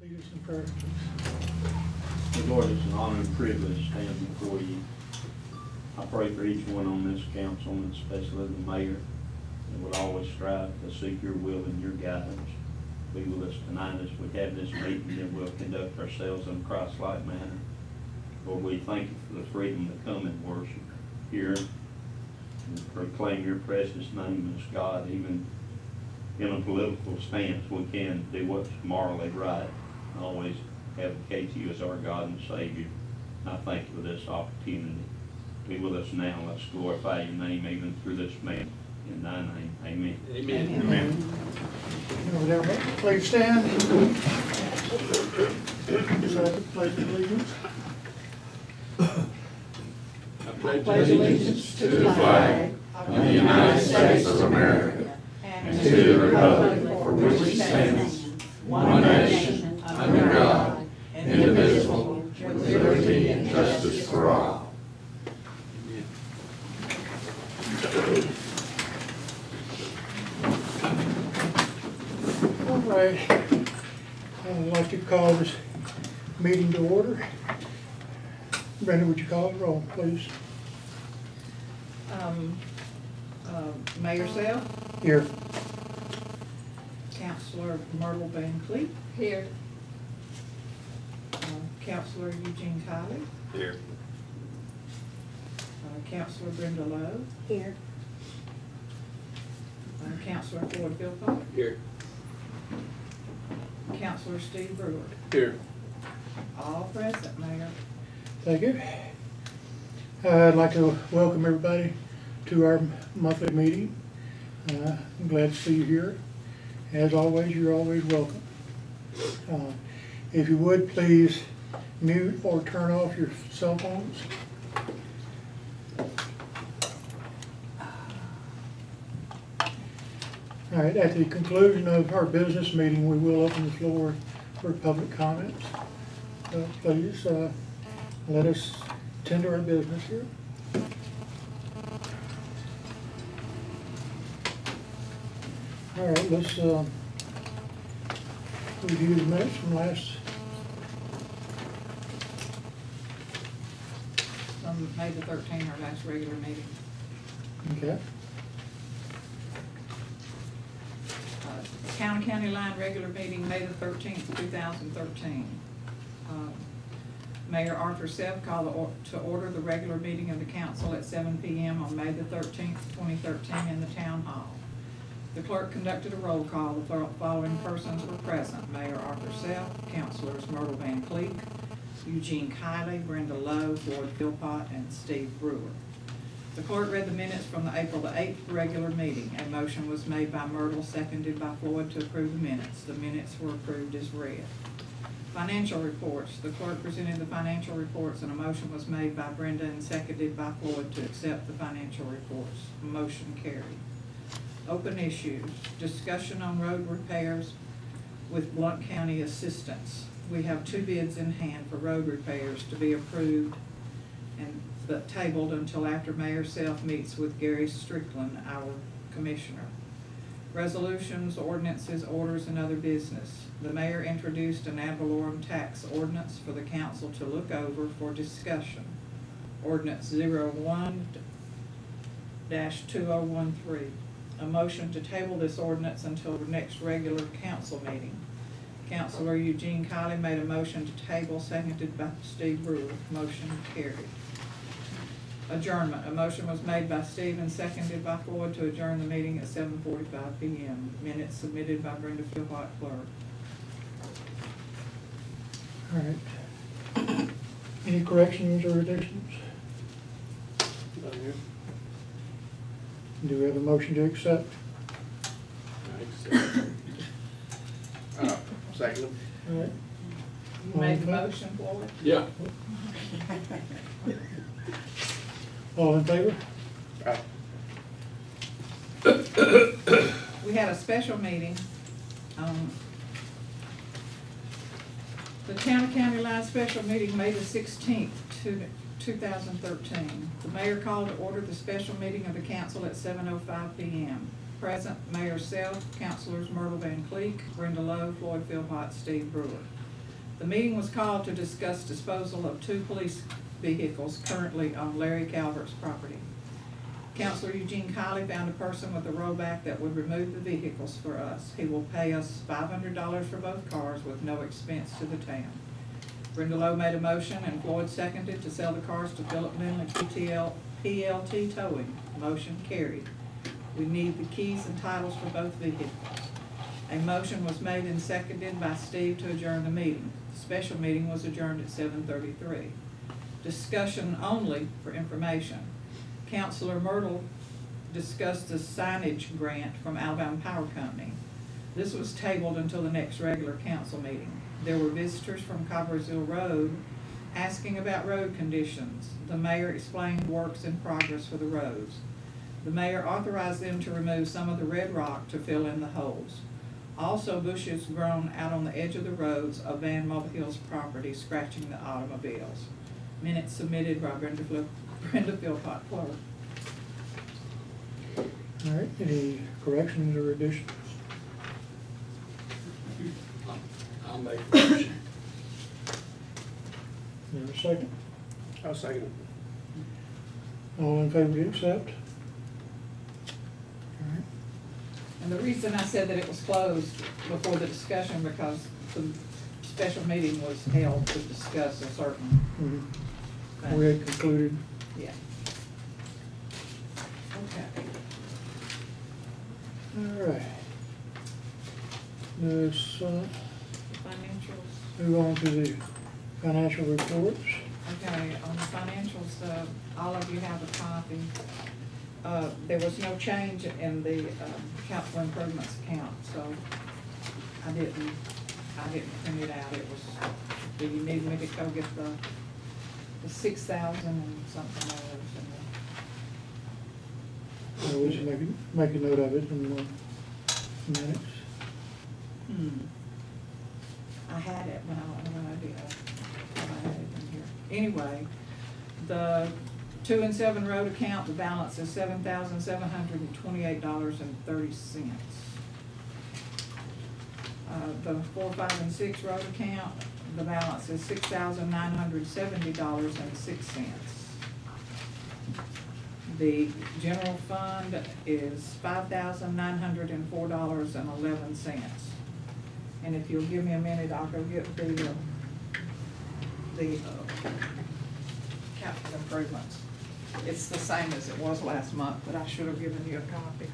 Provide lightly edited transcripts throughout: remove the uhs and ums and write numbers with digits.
Lead us in prayer, please. Lord, it's an honor and privilege to stand before you. I pray for each one on this council, and especially the mayor, that will always strive to seek your will and your guidance. Be with us tonight as we have this meeting, and we'll conduct ourselves in a Christ-like manner. Lord, we thank you for the freedom to come and worship here and proclaim your precious name as God. Even in a political stance, we can do what's morally right and always advocate you as our God and Savior. And I thank you for this opportunity. Be with us now. Let's glorify your name even through this man. In thy name, amen. Amen. Amen. Would everybody please stand? Recite the pledge of allegiance. I pledge allegiance to the flag of the United States of America and to the republic for which it stands, one nation, under God, indivisible, with liberty and justice for all. All right. I'd like to call this meeting to order. Brenda, would you call the roll, please? Mayor Sell, Here. Councilor Myrtle Van Cleet. Here. Councilor Eugene Kiley. Here. Councilor Brenda Lowe. Here. Councilor Floyd Philpott. Here. Councilor Steve Brewer. Here. All present, Mayor. Thank you. I'd like to welcome everybody to our monthly meeting. I'm glad to see you here. As always, you're always welcome. If you would, please mute or turn off your cell phones. All right, at the conclusion of our business meeting, we will open the floor for public comments. Please let us tend to our business here. All right, let's review the minutes from last. From May the 13th, our last regular meeting. Okay. County Line regular meeting, May the 13th, 2013. Mayor Arthur Seff called to order the regular meeting of the council at 7 p.m. on May the 13th, 2013 in the town hall. The clerk conducted a roll call. The following persons were present: Mayor Arthur Seff, Councilors Myrtle Van Cleet, Eugene Kiley, Brenda Lowe, Floyd Philpott, and Steve Brewer. The clerk read the minutes from the April the 8th regular meeting. A motion was made by Myrtle, seconded by Floyd to approve the minutes. The minutes were approved as read. Financial reports. The clerk presented the financial reports, and a motion was made by Brenda and seconded by Floyd to accept the financial reports. Motion carried. Open issues. Discussion on road repairs with Blount County assistance. We have 2 bids in hand for road repairs to be approved but tabled until after Mayor Self meets with Gary Strickland, our commissioner. Resolutions, ordinances, orders, and other business. The mayor introduced an ad valorem tax ordinance for the council to look over for discussion. Ordinance 01-2013. A motion to table this ordinance until the next regular council meeting. Councilor Eugene Kiley made a motion to table, seconded by Steve Brewer. Motion carried. Adjournment. A motion was made by Steve and seconded by Floyd to adjourn the meeting at 7:45 p.m. Minutes submitted by Brenda Philpott, clerk. All right. Any corrections or additions? Do we have a motion to accept? Second. All right. You made the motion, Floyd? Yeah. All in favor? We had a special meeting. The County Line special meeting, May the 16th, 2013. The mayor called to order the special meeting of the council at 7:05 p.m. Present, Mayor Self, Councilors Myrtle Van Cleet, Brenda Lowe, Floyd Philpott, Steve Brewer. The meeting was called to discuss disposal of 2 police vehicles currently on Larry Calvert's property. Counselor Eugene Kiley found a person with a rollback that would remove the vehicles for us. He will pay us $500 for both cars with no expense to the town. Brenda Lowe made a motion and Floyd seconded to sell the cars to Philip Lindley PLT Towing. Motion carried. We need the keys and titles for both vehicles. A motion was made and seconded by Steve to adjourn the meeting. The special meeting was adjourned at 7:33. Discussion only for information. Councilor Myrtle discussed the signage grant from Alabama Power Company. This was tabled until the next regular council meeting. There were visitors from Cobbersville Road asking about road conditions. The mayor explained works in progress for the roads. The mayor authorized them to remove some of the red rock to fill in the holes. Also, bushes grown out on the edge of the roads of Van Mobile Hills property, scratching the automobiles. Minutes submitted by Brenda Philpott, clerk. All right, any corrections or additions? I'll make a motion. You have a second? I'll second it. All in favor to accept? All right. And the reason I said that it was closed before the discussion, because the special meeting was held to discuss a certain Mhm. thing. We had concluded. Yeah. Okay. All right. Let's Financials. move on to the financial reports. Okay, on the financials, all of you have a copy. There was no change in the capital improvements account, so I didn't print it out. It was, do you need me to go get the 6,000 and something else? We should make a note of it in the minutes. I had it when I did. I had it in here. Anyway, the 2 and 7 road account, the balance is $7,728.30. The 4, 5, and 6 road account, the balance is $6,970.06. The general fund is $5,904.11. And if you'll give me a minute, I'll go get the capital improvements. It's the same as it was last month, but I should have given you a copy.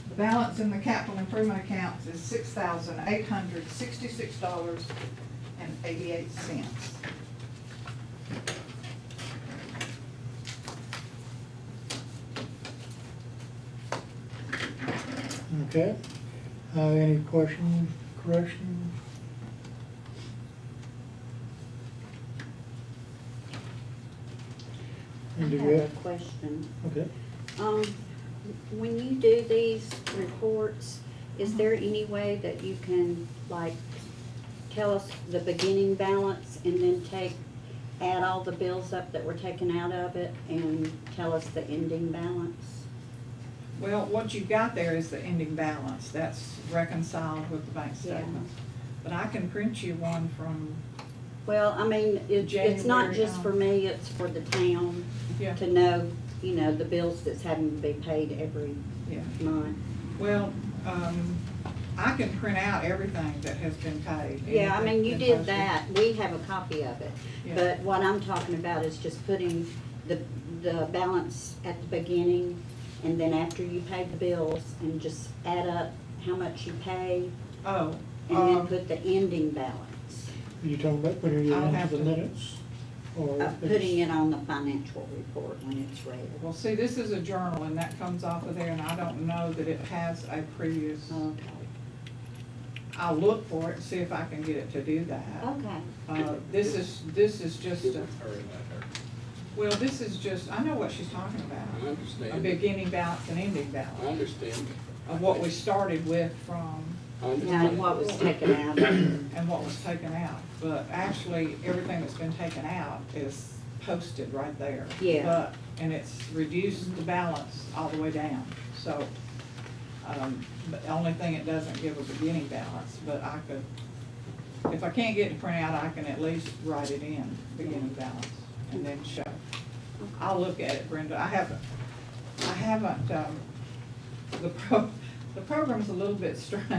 The balance in the capital improvement accounts is $6,866.88. Okay. Any questions, corrections? I And do have you a question. Okay. When you do these reports, is there any way that you can, like, tell us the beginning balance and then add all the bills up that were taken out of it and tell us the ending balance? Well, what you've got there is the ending balance. That's reconciled with the bank Yeah. statements. But I can print you one from, Well, I mean, it's not January just on. for me, it's for the town yeah, to know, you know, the bills that's having to be paid every yeah. month. Well, I can print out everything that has been paid. Yeah, I mean, you anything did posted. that, we have a copy of it. Yeah. But what I'm talking about is just putting the balance at the beginning, and then after you pay the bills, and just add up how much you pay, Oh, and then put the ending balance. Are you talking about putting it I'll into have the to- minutes? or? Of putting it on the financial report when it's read. Well, see, this is a journal and that comes off of there, and I don't know that it has a previous. Okay. I'll look for it and see if I can get it to do that. Okay. This is just a, well, this is just, I know what she's talking I about. A understand. beginning balance and ending I balance understand. of what we started with from, I Now, understand. what was taken out of it. and what was taken out. But actually, everything that's been taken out is posted right there. Yeah. But, and it's reduced the balance all the way down, so, but the only thing it doesn't give a beginning balance, but I could, if I can't get it to print out, I can at least write it in, beginning balance, and then show. I'll look at it, Brenda. I haven't, the program's a little bit strange,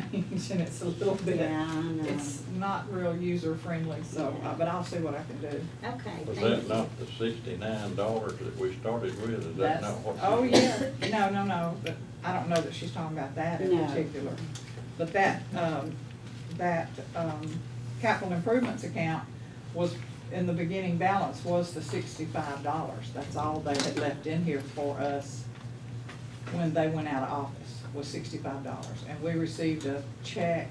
and it's a little bit, Yeah, I know. it's not real user-friendly, so, but I'll see what I can do. Okay, Was thank that you. not the $69 that we started with? Is that not what? Oh, yeah, no, but I don't know that she's talking about that in No. particular. But that capital improvements account was, in the beginning balance, was the $65. That's all they had left in here for us when they went out of office, was $65. And we received a check,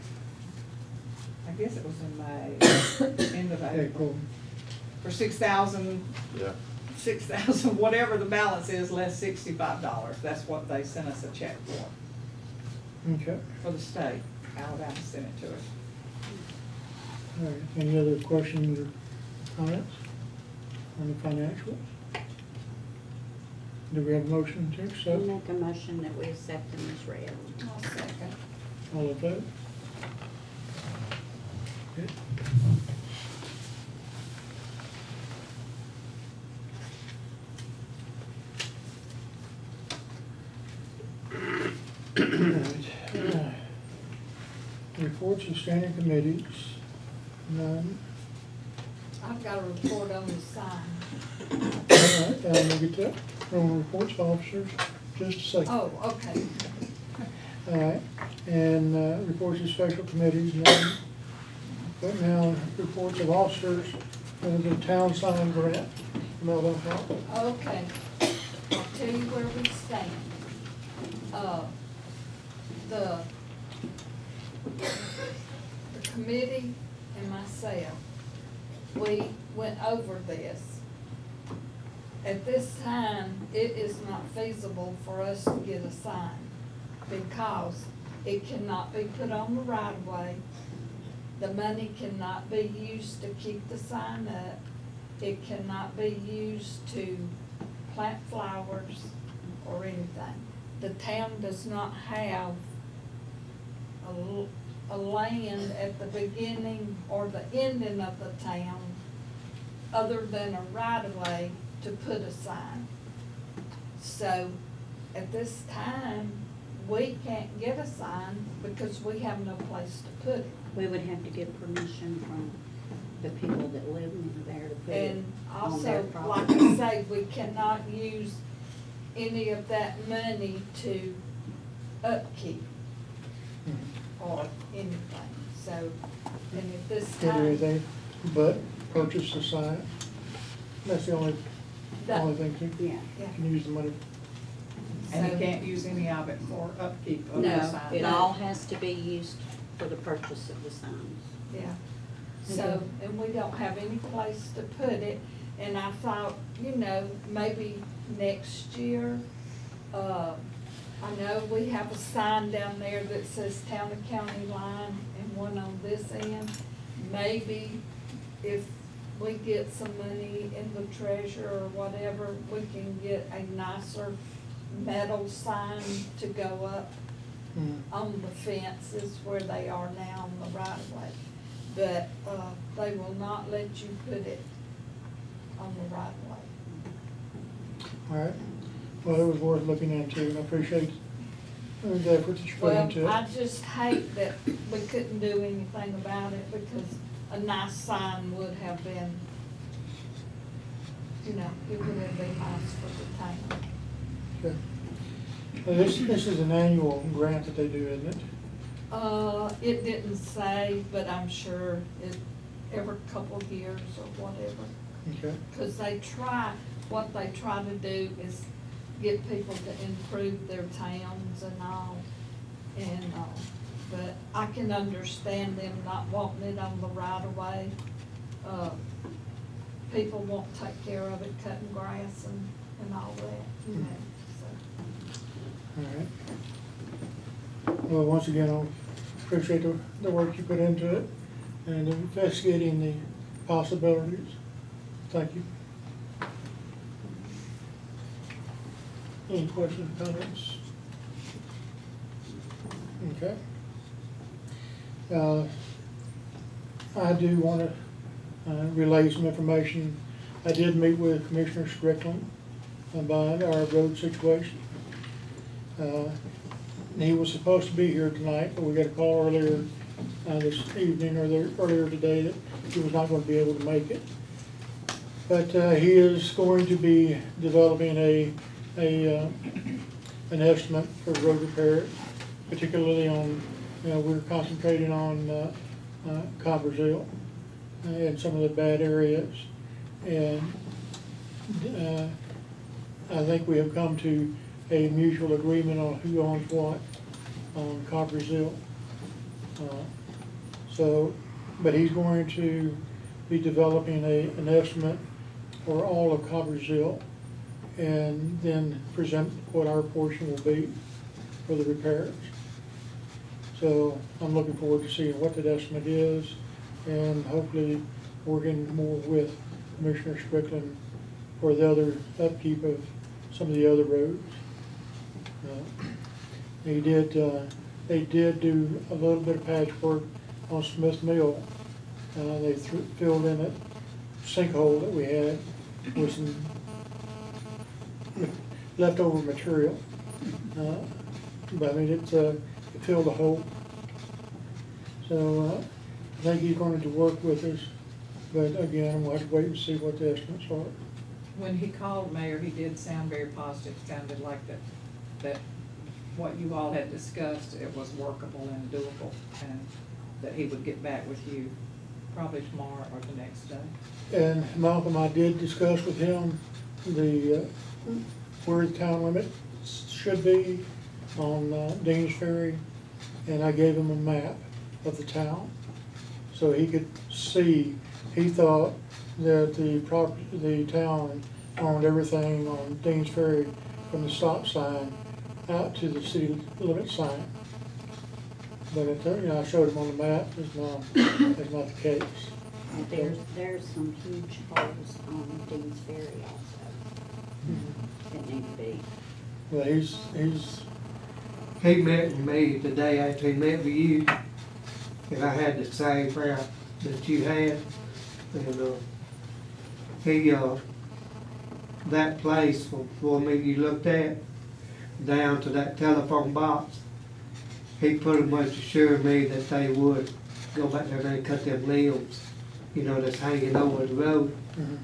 I guess it was in May, end of April, for $6,000, Yeah. whatever the balance is, less $65. That's what they sent us a check Okay, for the state. Alabama sent it to us. all right, any other questions or comments on the financials? Do we have a motion to I accept? make a motion that we accept them as read. I'll second. All in favor? Okay. All right. Reports of standing committees, none. I've got a report on the sign. All right, we'll get that from reports of officers, just a second. Oh, okay. All right, and reports of special committees, none. But now, reports of officers, the town sign grant, Melvin Hall. Okay. I'll tell you where we stand. The committee and myself, we went over this. At this time, it is not feasible for us to get a sign because it cannot be put on the right of way. The money cannot be used to keep the sign up. It cannot be used to plant flowers or anything. The town does not have a land at the beginning or the ending of the town other than a right-of-way to put a sign. So at this time, we can't get a sign because we have no place to put it. We would have to get permission from the people that live near there to put it And on their also, like property. I say, we cannot use any of that money to upkeep or anything. So, and at this Can't do time, anything but purchase the sign. That's the only thing you Yeah. can use the money. And you So- can't use any of it for upkeep of the No, sign. it all has to be used for the purchase of the signs. yeah. So, and we don't have any place to put it, and I thought, maybe next year, I know we have a sign down there that says Town and County Line and one on this end. Maybe if we get some money in the treasure or whatever, we can get a nicer metal sign to go up on the fences where they are now on the right of way. But, they will not let you put it on the right of way. All right, well, it was worth looking into, and I appreciate the effort that you put into Well, I it. just hate that we couldn't do anything about it because a nice sign would have been, it would have been nice for the town. Okay. Well, this is an annual grant that they do, isn't it? It didn't say, but I'm sure every couple of years or whatever. Okay. Because what they try to do is get people to improve their towns and all. And, but I can understand them not wanting it on the right of way. People won't take care of it, cutting grass and all that, you know, so. All right. Well, once again, I appreciate the work you put into it and investigating the possibilities. Thank you. Any questions or comments? Okay. I do want to relay some information. I did meet with Commissioner Strickland about our road situation. He was supposed to be here tonight, but we got a call earlier this evening or earlier today that he was not going to be able to make it. But he is going to be developing an estimate for road repair, particularly on, we're concentrating on Coppersville and some of the bad areas. And I think we have come to a mutual agreement on who owns what on Coppersville. But he's going to be developing an estimate for all of Coppersville and then present what our portion will be for the repairs. So I'm looking forward to seeing what that estimate is and hopefully working more with Commissioner Strickland for the other upkeep of some of the other roads. They did do a little bit of patchwork on Smith Mill. They filled in a sinkhole that we had with some leftover material. But I mean, it filled the hole. So I think he's going to work with us. But again, we'll have to wait and see what the estimates are. When he called, Mayor, he did sound very positive. Sounded like that what you all had discussed, it was workable and doable, and that he would get back with you probably tomorrow or the next day. And Malcolm, I did discuss with him where the town limit should be on Dean's Ferry, and I gave him a map of the town so he could see. He thought that the town owned everything on Dean's Ferry from the stop sign out to the city limit sign. But I showed him on the map. That's not the case. There's some huge holes on Dean's Ferry also that need to be. Well, he met with me the day after he met with you, and I had the same route that you had, and that place for me you looked at, down to that telephone box, he pretty much assured me that they would go back there and cut them limbs, that's hanging over the road. And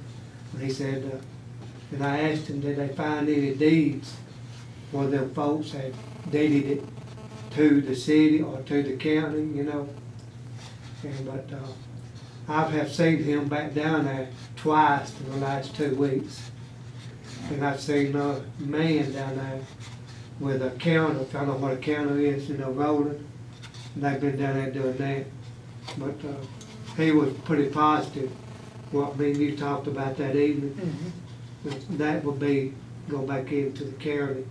he said, and I asked him, did they find any deeds where them folks had deeded it to the city or to the county, But I have seen him back down there twice in the last 2 weeks. And I've seen a man down there with a counter, I don't know what a counter is, rolling. And they've been down there doing that. But he was pretty positive, what me and you talked about that evening. That would be, go back into the county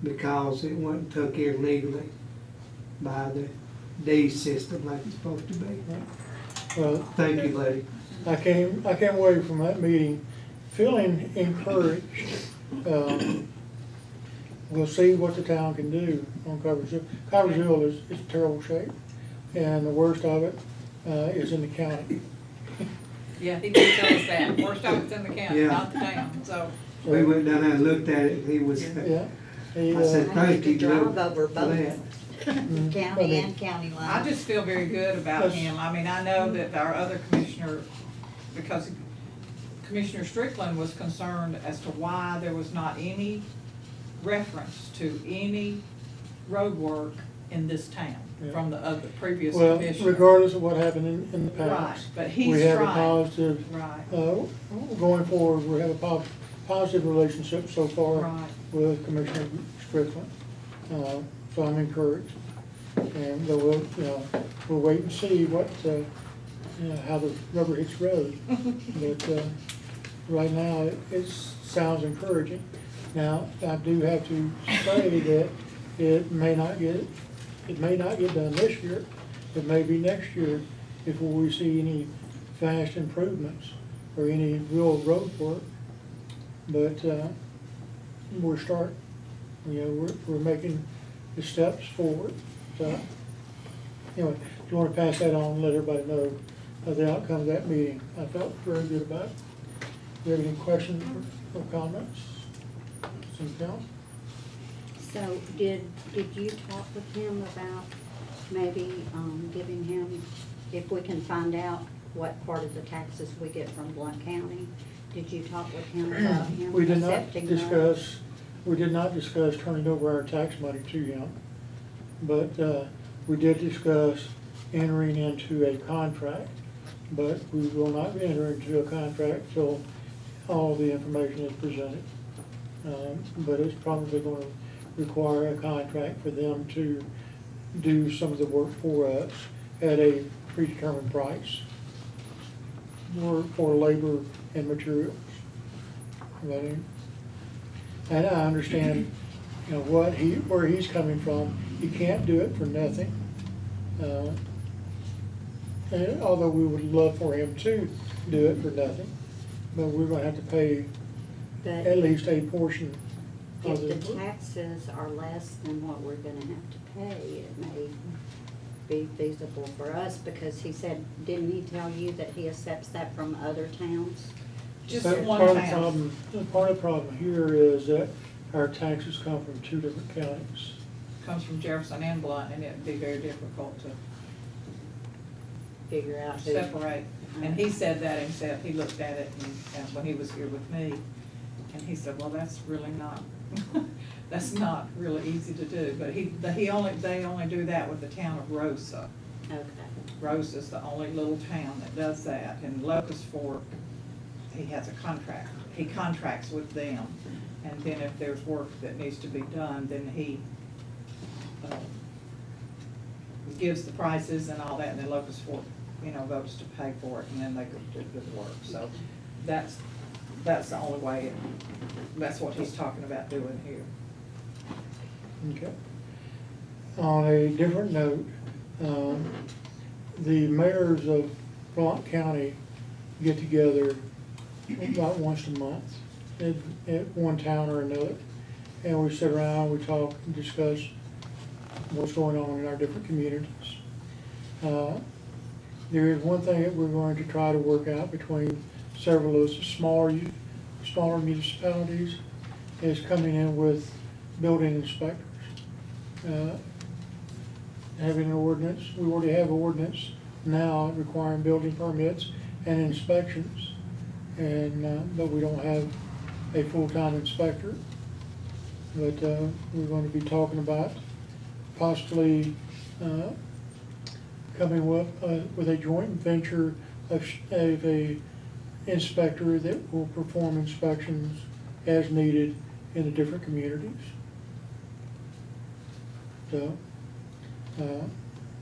because it wasn't took in legally by the deed system like it's supposed to be. well, Thank you, lady. I came away from that meeting feeling encouraged. We'll see what the town can do on Coppersville. Coppersville is in terrible shape, and the worst of it is in the county. Yeah, he did tell us that. Worst of it's in the county, Yeah. not the town, so. We went down there and looked at it, and he was, Yeah. I said, thank you, Drive Joe. over both Mm-hmm. county and county line. I just feel very good about him. I mean, I know that our other commissioner, because Commissioner Strickland was concerned as to why there was not any reference to any road work in this town. Yeah. from the previous Well, commissioner. regardless of what happened in the Right, past. but he's We have a trying. positive, Right, going forward, we have a positive relationship so far right. with Commissioner Strickland. So I'm encouraged. And we'll, we'll wait and see what, how the rubber hits the road. But, right now, it sounds encouraging. Now, I do have to say that it may not get done this year. It may be next year before we see any fast improvements or any real road work. But, we're starting, we're making the steps forward. So, anyway, if you want to pass that on and let everybody know the outcome of that meeting, I felt very good about it. Do you have any questions or comments? Council? So did you talk with him about maybe, giving him, if we can find out what part of the taxes we get from Blount County? Did you talk with him about him We did not accepting that? discuss turning over our tax money to him, but we did discuss entering into a contract, but we will not enter into a contract till all the information is presented. But it's probably going to require a contract for them to do some of the work for us at a predetermined price for labor and materials. And I understand, where he's coming from. He can't do it for nothing. And although we would love for him to do it for nothing, but we're going to have to pay But at least a portion of if the. the taxes are less than what we're gonna have to pay, it may be feasible for us, because he said, didn't he tell you that he accepts that from other towns? Just Part one of the town. problem- Part of the problem here is that our taxes come from two different counties. Comes from Jefferson and Blount, and it'd be very difficult to Figure out who. separate. And he said that himself, he looked at it and when he was here with me, and he said, well, that's really not, that's not really easy to do. But they only do that with the town of Rosa. Okay. Rosa's the only little town that does that. And Locust Fork, he has a contract. He contracts with them. And then if there's work that needs to be done, then he gives the prices and all that, and then Locust Fork, votes to pay for it, and then they go do the work. So that's the only way, that's what he's talking about doing here. Okay. On a different note, the mayors of Blount County get together about once a month at one town or another. And we sit around, we talk and discuss what's going on in our different communities. There is one thing that we're going to try to work out between several of the smaller municipalities, is coming in with building inspectors. Having an ordinance, we already have ordinance now requiring building permits and inspections, and but we don't have a full-time inspector. But we're going to be talking about possibly coming with a joint venture of a inspector that will perform inspections as needed in the different communities. So,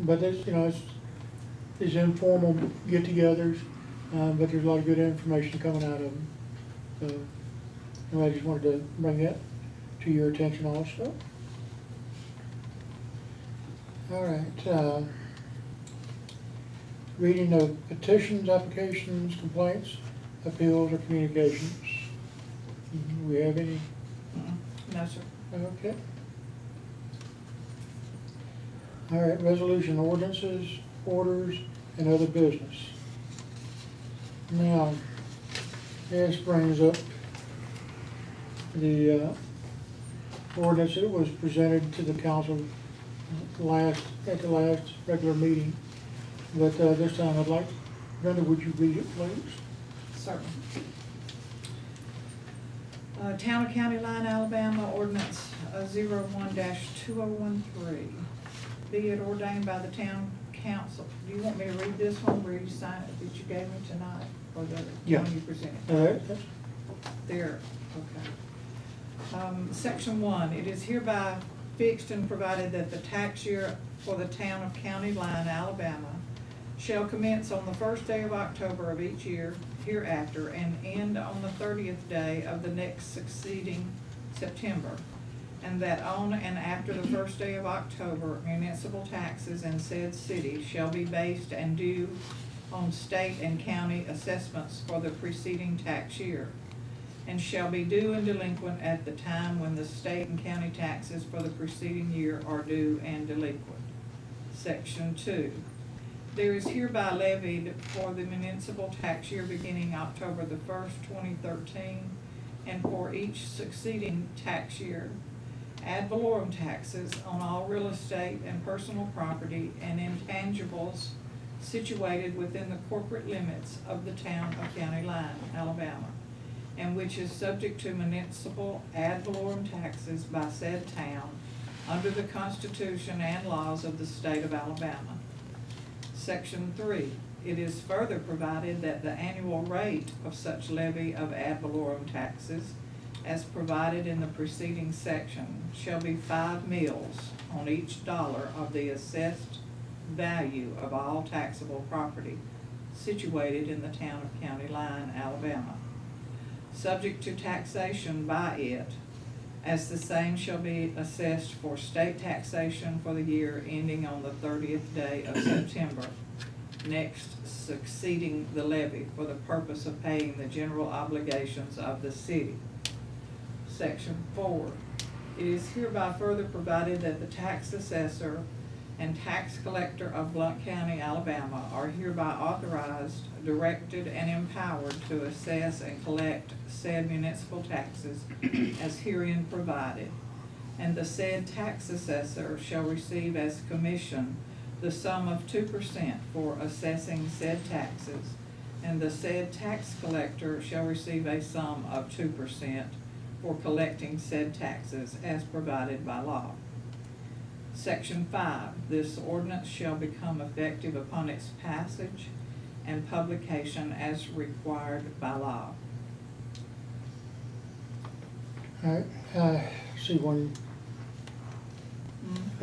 but there's, these informal get-togethers, but there's a lot of good information coming out of them. So, I just wanted to bring that to your attention also. All right. Reading of petitions, applications, complaints, appeals, or communications. Do we have any? No, sir. Okay. All right, resolution, ordinances, orders, and other business. Now, this brings up the ordinance that was presented to the council at the last regular meeting. But this time I'd like, Brenda, would you read it, please? Certainly. Town of County Line, Alabama, ordinance 01-2013. be it ordained by the town council. Do you want me to read this one where you signed it that you gave me tonight, or the Yeah. one you presented? That's- There, okay. Section 1, it is hereby fixed and provided that the tax year for the town of County Line, Alabama, shall commence on the first day of October of each year hereafter and end on the 30th day of the next succeeding September, and that on and after the first day of October, municipal taxes in said city shall be based and due on state and county assessments for the preceding tax year, and shall be due and delinquent at the time when the state and county taxes for the preceding year are due and delinquent. Section 2, there is hereby levied for the municipal tax year beginning October the 1st, 2013, and for each succeeding tax year, ad valorem taxes on all real estate and personal property and intangibles situated within the corporate limits of the town of County Line, Alabama, and which is subject to municipal ad valorem taxes by said town under the Constitution and laws of the state of Alabama. Section 3, it is further provided that the annual rate of such levy of ad valorem taxes as provided in the preceding section shall be 5 mills on each dollar of the assessed value of all taxable property situated in the town of County Line, Alabama, subject to taxation by it, as the same shall be assessed for state taxation for the year ending on the 30th day of September, next succeeding the levy for the purpose of paying the general obligations of the city. Section 4, it is hereby further provided that the tax assessor and tax collector of Blount County, Alabama are hereby authorized, directed, and empowered to assess and collect said municipal taxes as herein provided. And the said tax assessor shall receive as commission the sum of 2% for assessing said taxes, and the said tax collector shall receive a sum of 2% for collecting said taxes as provided by law. Section 5, this ordinance shall become effective upon its passage and publication as required by law. All right, I see one,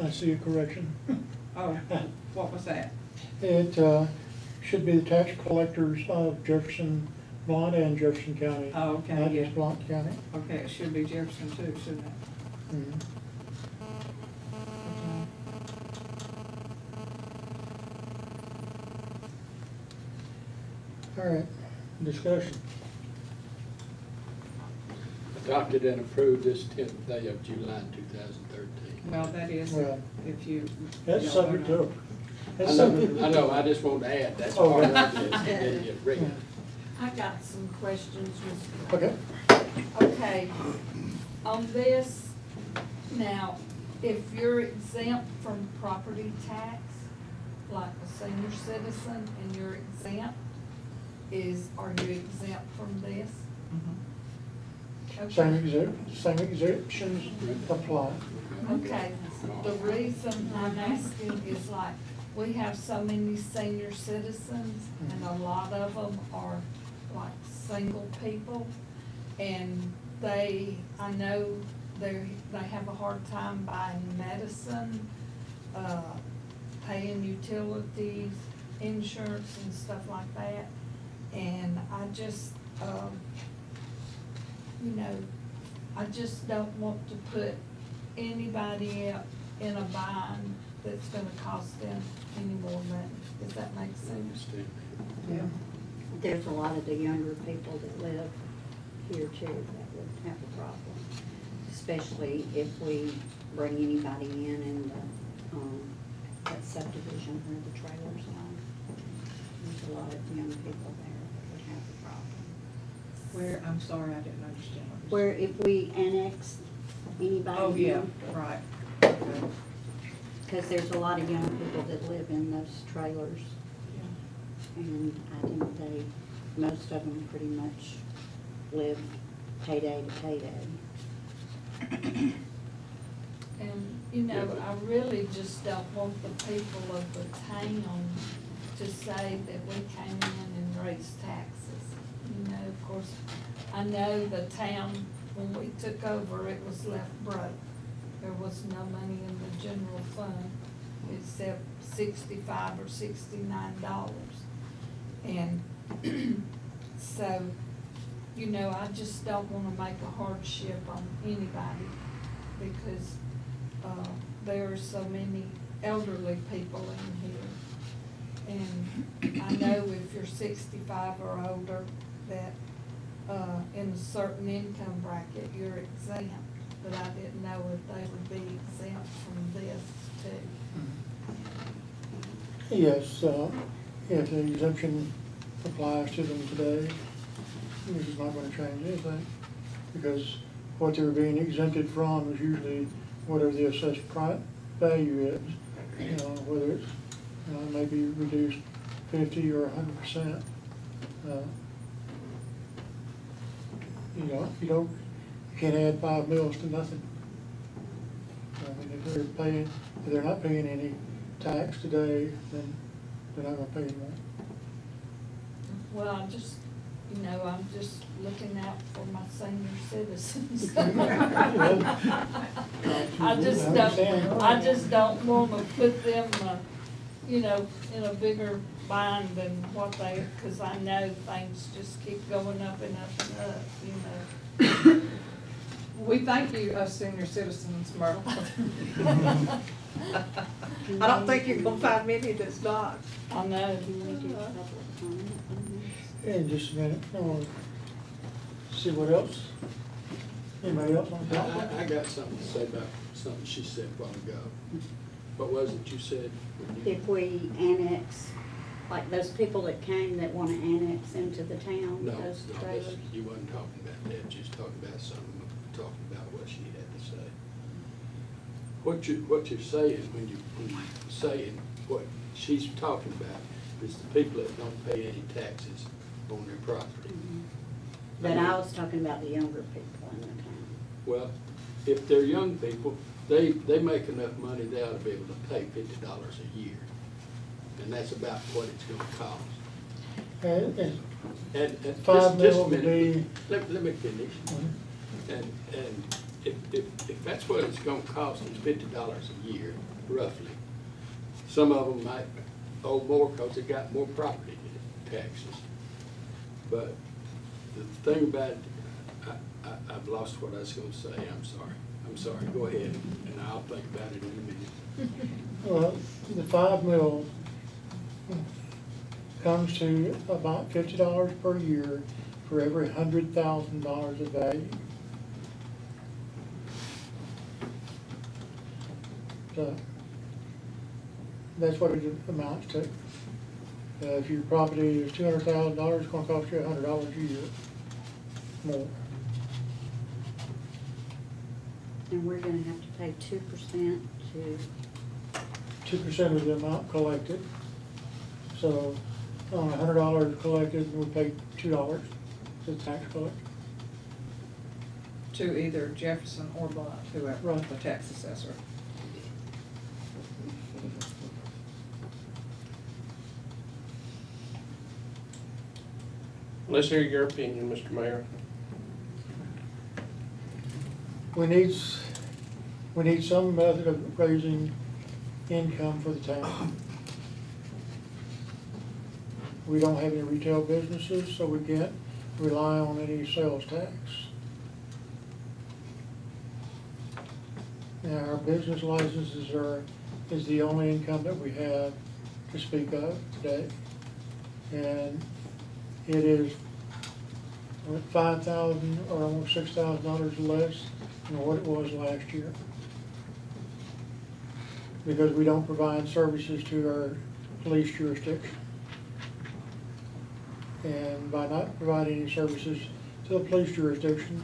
I see a correction. Oh, what was that? It should be the tax collectors of Jefferson, Blount, and Jefferson County. Oh, okay, Not yeah. just Blount County. Okay, it should be Jefferson too, shouldn't it? Mhm. All right, discussion. Adopted and approved this 10th day of July 2013. Well, that is, Well, if you. That's y'all subject vote to. on I know, I just want to add, that's part of this, and then you bring it. I got some questions, Mr. Okay. Okay, on this, now, if you're exempt from property tax, like a senior citizen, and you're exempt, are you exempt from this? Mhm. Okay. Same exemptions apply. Okay, the reason I'm asking is like, we have so many senior citizens, and a lot of them are like single people, and I know they have a hard time buying medicine, paying utilities, insurance and stuff like that. And I just, I just don't want to put anybody else in a bind that's gonna cost them any more money. Does that make sense? Yeah. There's a lot of the younger people that live here too that would have a problem, especially if we bring anybody in that subdivision where the trailers are. There's a lot of young people there that would have a problem. Where, I'm sorry, I didn't understand what you said. Where if we annex anybody Oh, yeah, in, right. Okay. because there's a lot of young people that live in those trailers. Yeah. And I think most of them pretty much live payday to payday. And, you know, I really just don't want the people of the town to say that we came in and raised taxes. You know, of course, I know the town, when we took over, it was left broke. There was no money in the general fund except $65 or $69. And so, you know, I just don't wanna make a hardship on anybody because, there are so many elderly people in here. And I know if you're 65 or older, that, in a certain income bracket, you're exempt. But I didn't know if they would be exempt from this too. Yes, if the exemption applies to them today, this is not gonna change anything, because what they're being exempted from is usually whatever the assessed value is. You know, whether it's, you know, maybe reduced 50 or 100%. You can't add 5 mills to nothing. I mean, if they're not paying any tax today, then they're not gonna pay any more. Well, I'm just looking out for my senior citizens. I just don't wanna put them, you know, in a bigger bind than what they, cause I know things just keep going up and up and up, you know. We thank you, us senior citizens, Myrtle. I don't think you're gonna find many that's not. I know. Can we do public comment on this? In just a minute, I wanna see what else. Anybody else want to talk? I got something to say about something she said a while ago. What was it you said? If we annex, like those people that came that wanna annex into the town, No, those no, trailers? you wasn't talking about that, you was talking about something, talking about what she had to say. What you're saying when you're saying what she's talking about is the people that don't pay any taxes on their property. But I was talking about the younger people in the town. Well, if they're young people, they make enough money, they ought to be able to pay $50 a year. And that's about what it's gonna cost. And And 5 just a mil would minute, be, let me finish. And if that's what it's gonna cost, is $50 a year, roughly. Some of them might owe more because they got more property taxes. But the thing about it, I've lost what I was gonna say, I'm sorry, go ahead, and I'll think about it in a minute. well, the 5 mil comes to about $50 per year for every $100,000 of value. So that's what it amounts to. If your property is $200,000, it's gonna cost you $100 a year more. And we're gonna have to pay 2% to, 2% of the amount collected. So on $100 collected, we pay $2 to the tax collector. To either Jefferson or Blunt, whoever, Right. the tax assessor. Let's hear your opinion, Mr. Mayor. We need some method of raising income for the town. We don't have any retail businesses, so we can't rely on any sales tax. Now, our business licenses is the only income that we have to speak of today. And it is $5,000 or almost $6,000 less than what it was last year. Because we don't provide services to our police jurisdiction. And by not providing any services to the police jurisdiction,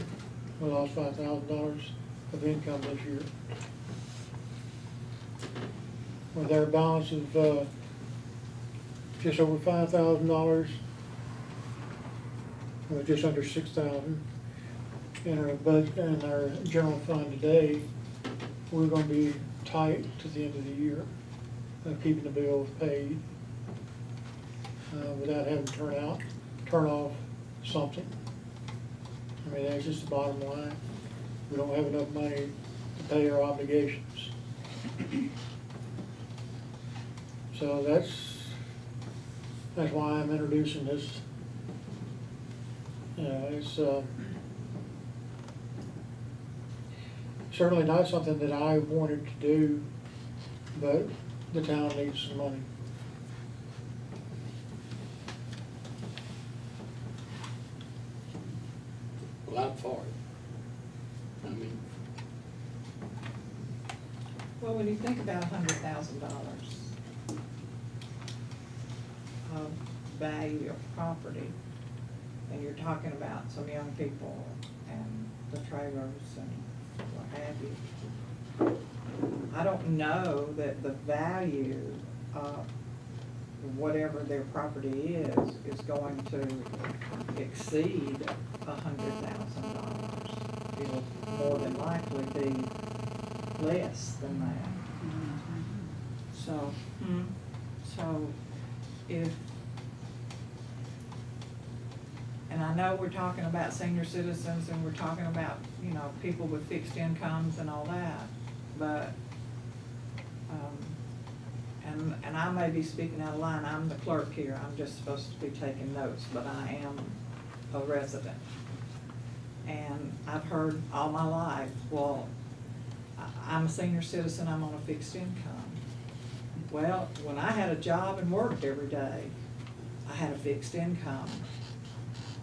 we lost $5,000 of income this year. With our balance of just over $5,000, just under $6,000 in our budget, in our general fund today, we're gonna be tight to the end of the year, keeping the bills paid, without having to turn off something. I mean, that's just the bottom line. We don't have enough money to pay our obligations. So that's why I'm introducing this. You know, it's certainly not something that I wanted to do, but the town needs some money. Well, I'm for it. I mean, Well, when you think about $100,000 of value of property, and you're talking about some young people and the trailers and what have you, I don't know that the value of whatever their property is going to exceed $100,000. It'll more than likely be less than that. So, if, and I know we're talking about senior citizens and we're talking about, you know, people with fixed incomes and all that, but, and I may be speaking out of line, I'm the clerk here, I'm just supposed to be taking notes, but I am a resident. And I've heard all my life, well, I'm a senior citizen, I'm on a fixed income. Well, when I had a job and worked every day, I had a fixed income.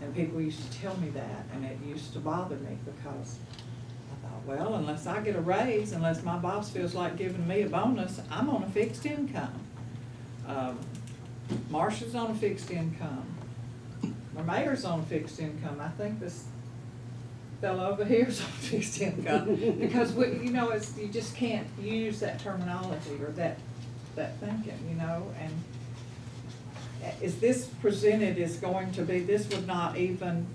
And people used to tell me that, and it used to bother me because I thought, well, unless I get a raise, unless my boss feels like giving me a bonus, I'm on a fixed income. Marcia's on a fixed income. The mayor's on a fixed income. I think this fellow over here's on a fixed income. Because, you know, you just can't use that terminology or that thinking, you know, and is this presented as going to be, this would not even,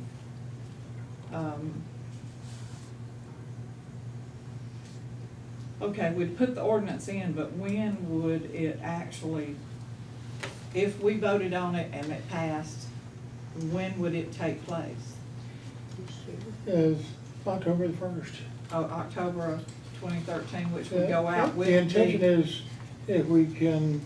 okay, we'd put the ordinance in, but when would it actually, if we voted on it and it passed, when would it take place? Is October the 1st. Oh, October of 2013, which would go out with the intention is, if we can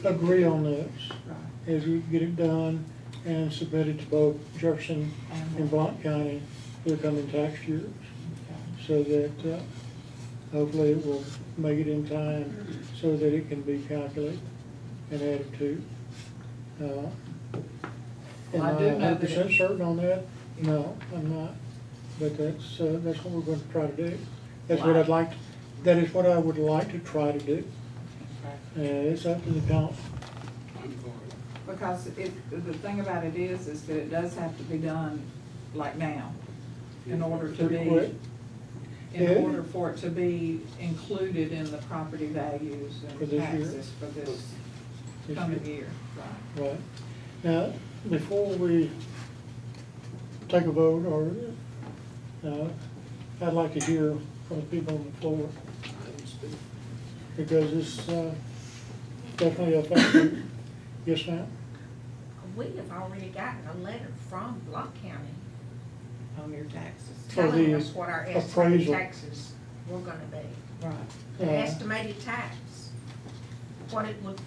agree on this, Right. is we get it done and submit it to both Jefferson and Blount County for the coming tax years, so that hopefully it will make it in time so that it can be calculated and added to. Am Well, I I do know that 100% certain on that? No, I'm not. But that's what we're going to try to do. That's what I'd like, that is what I would like to try to do. And it's up to the council. I'm for it. Because the thing about it is that it does have to be done like now, in order to Pretty quick. be, Yeah. in order for it to be included in the property values For and this year. taxes for this coming year. Right. Right. Now, before we take a vote, or, I'd like to hear from the people on the floor, because it's definitely affecting. Yes, ma'am? We have already gotten a letter from Blount County On your taxes. For telling the us what our estimated appraisal. taxes were gonna be. Right. The estimated tax, what it would.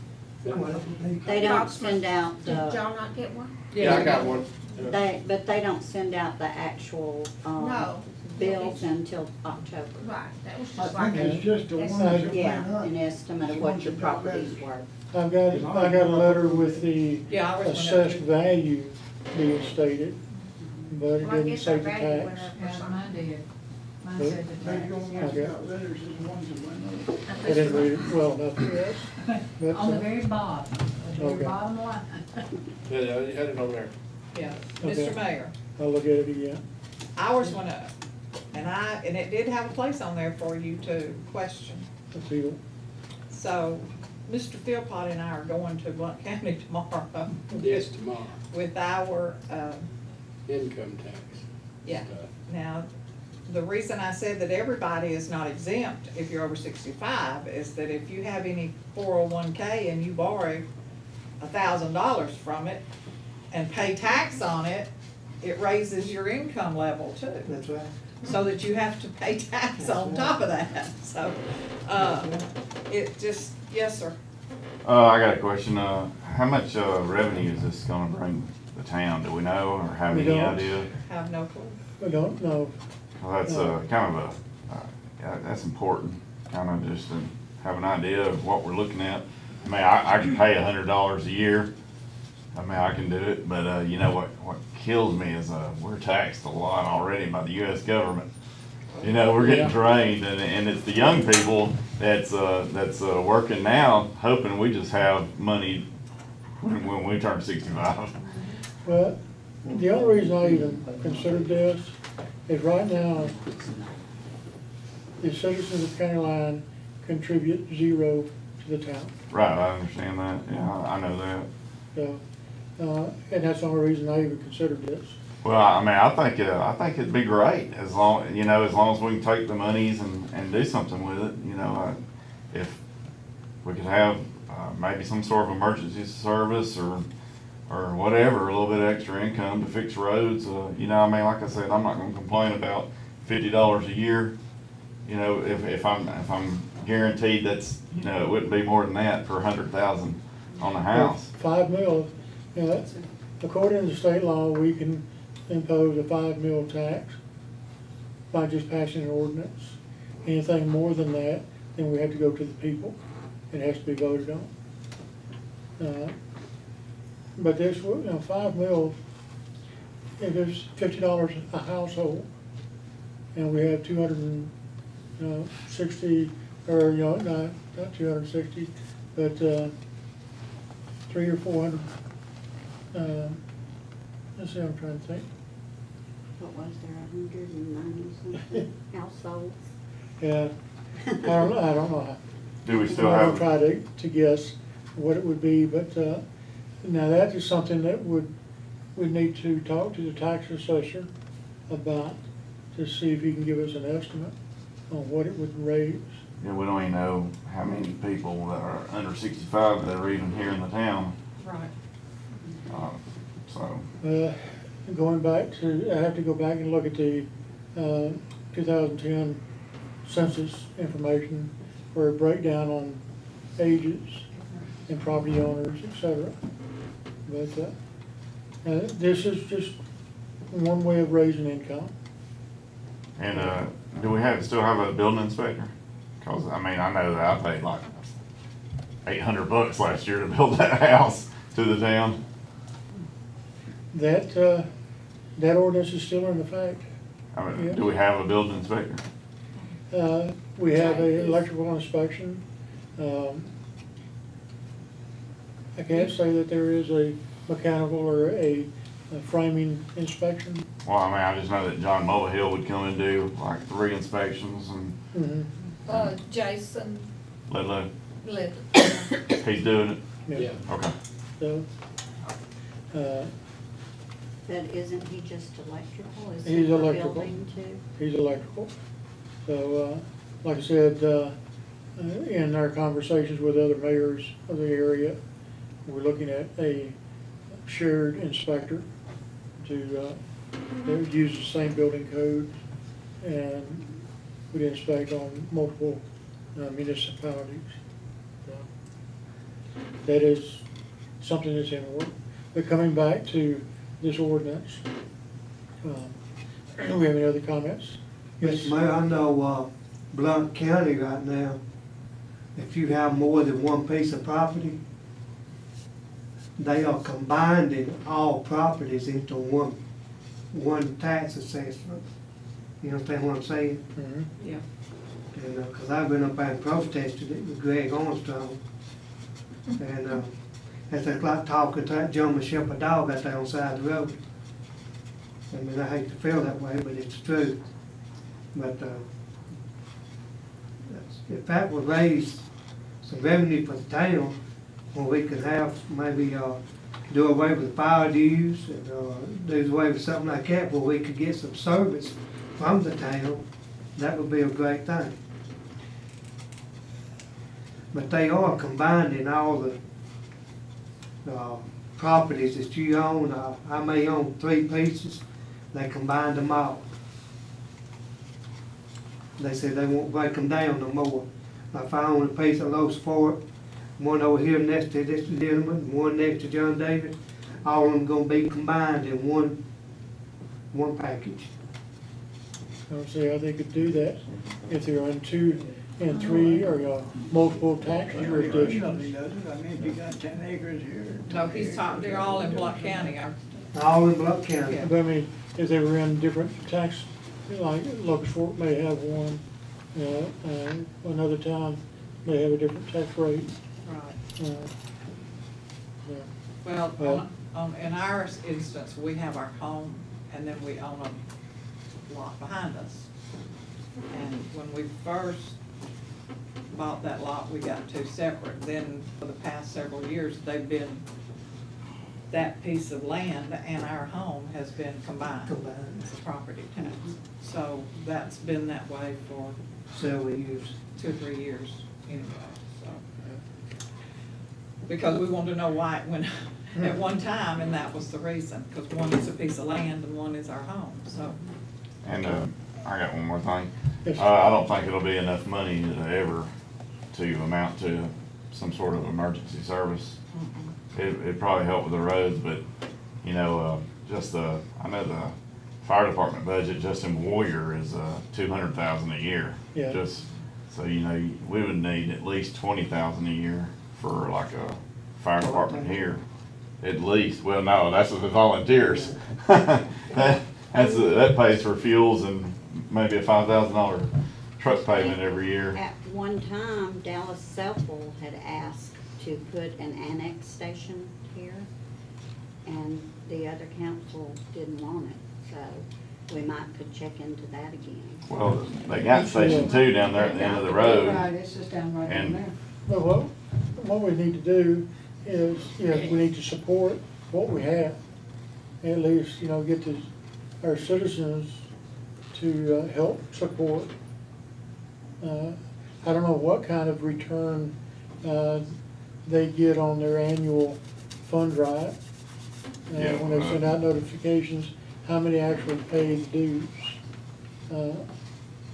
They don't send out Did the, y'all not get one? Yeah, I got one. but they don't send out the actual, No. bills until October. Right, that was I just like. think it's just the ones estimate. that went Yeah, up. an estimate of what your property's worth. I got a letter with the Yeah, ours went up assessed too. value being stated, but it Well, I didn't guess say our the value went tax. up or something. did. Mine But- said the Maybe tax. the only ones that got letters is the ones that went up. I didn't read it well enough yet. But, On the very bottom, the Okay. very bottom line. Yeah, you had it on there. Yeah, Okay. Mr. Mayor, I'll look at it again. ours went up, and it did have a place on there for you to question. Appeal. So, Mr. Philpott and I are going to Blount County tomorrow. Yes, tomorrow, With our, income tax. yeah, stuff. now, the reason I said that everybody is not exempt if you're over 65 is that if you have any 401K and you borrow $1,000 from it and pay tax on it, it raises your income level too. That's right. So that you have to pay tax on top of that, so, it just, yes, sir. I got a question. How much revenue is this gonna bring the town? Do we know or have We any don't. idea? Have no clue. We don't know. Well, that's kind of yeah, that's important, kind of just to have an idea of what we're looking at. I mean, I can pay $100 a year. I mean, I can do it, but you know what kills me is we're taxed a lot already by the U.S. government. You know, we're getting Yeah. trained, and it's the young people that's working now, hoping we just have money when we turn 65. Well, the only reason I even considered this is right now, the citizens of County Line contribute 0 to the town. Right, I understand that. Yeah, I know that. So, and that's the only reason I even considered this. Well, I mean, I think it'd be great as long as we can take the monies and do something with it. You know, if we could have maybe some sort of emergency service or whatever, a little bit of extra income to fix roads. You know, I mean, like I said, I'm not going to complain about $50 a year. You know, if I'm guaranteed that's, you know, it wouldn't be more than that for 100,000 on the house. 5 mil, you know, according to state law, we can impose a 5 mil tax by just passing an ordinance. Anything more than that, then we have to go to the people. It has to be voted on. But this, you know, 5 mil, if it's $50 a household, and we have 260, or, you know, not 260, but 300 or 400, let's see, I'm trying to think. What was there, 190 something households? Yeah, I don't know. Do we still I'm have? gonna try to guess what it would be, but, now that is something that we need to talk to the tax assessor about, to see if he can give us an estimate on what it would raise. Yeah, we don't even know how many people that are under 65 that are even here in the town. Right. So. Going back to, I have to go back and look at the 2010 census information for a breakdown on ages and property owners, et cetera. But this is just one way of raising income. And do we still have a building inspector? Cause I mean, I know that I paid like $800 last year to build that house to the town. That ordinance is still in effect. I mean, Yes. do we have a building inspector? We have a electrical inspection. I can't say that there is a mechanical or a framing inspection. Well, I mean, I just know that John Mulvihill would come and do like 3 inspections and Jason Ludlow, Little. he's doing it. Yeah. Okay. So, But isn't he just electrical? Is He's he for electrical. building too? he's electrical. So, like I said, in our conversations with other mayors of the area, we're looking at a shared inspector to use the same building code and would inspect on multiple municipalities. So, that is something that's in work. But coming back to this ordinance, do we have any other comments? Mr. Mayor, I know, Blount County right now, if you have more than one piece of property, they are combining all properties into one tax assessment. You understand what I'm saying? Mhm. Yeah. And, cause I've been up there and protested it with Greg Armstrong. And, it's just like talking to that gentleman shepherd dog out there on the side of the road. I mean, I hate to feel that way, but it's true. But, if that would raise some revenue for the town, where we could have maybe, do away with fire dues and, do away with something like that, where we could get some service from the town, that would be a great thing. But they are combining all the properties that you own. I may own 3 pieces, they combined them all. They say they won't break them down no more. If I own a piece of Los Fort, one over here next to this gentleman, one next to John David, all of them gonna be combined in one package. I would say how they could do that if they're in 2 and 3 or multiple tax jurisdictions. Nobody does it. I mean, if you got 10 acres here. No, he's talking, they're all in Blount County. All in Blount County. Yeah. But I mean, if they were in different tax, like Locust Fork may have one, another town may have a different tax rate. Right. Yeah. Well, in our instance, we have our home and then we own a lot behind us. And when we first bought that lot, we got 2 separate. Then for the past several years, they've been, that piece of land and our home has been combined as a property tax. So that's been that way for Several years. 2 or 3 years anyway, so. Because we wanted to know why it went at one time, and that was the reason, because one is a piece of land and one is our home, so. And, I got one more thing. Yes. I don't think it'll be enough money to amount to some sort of emergency service. It'd probably help with the roads, but, you know, I know the fire department budget just in Warrior is, $200,000 a year. Yeah. Just, so, you know, we would need at least $20,000 a year for like a fire department here. At least, well, no, that's with the volunteers. That pays for fuels and maybe a $5,000 truck payment every year. At one time, Dallas Selful had asked to put an annex station here, and the other council didn't want it, so we might could check into that again. Well, they got Station 2 down there at the end of the road. Right, it's just down right down And- there. Well, what we need to do is, we need to support what we have. At least, get our citizens to help support. I don't know what kind of return they get on their annual fund drive. Yeah, When they send out notifications, how many actually pay the dues.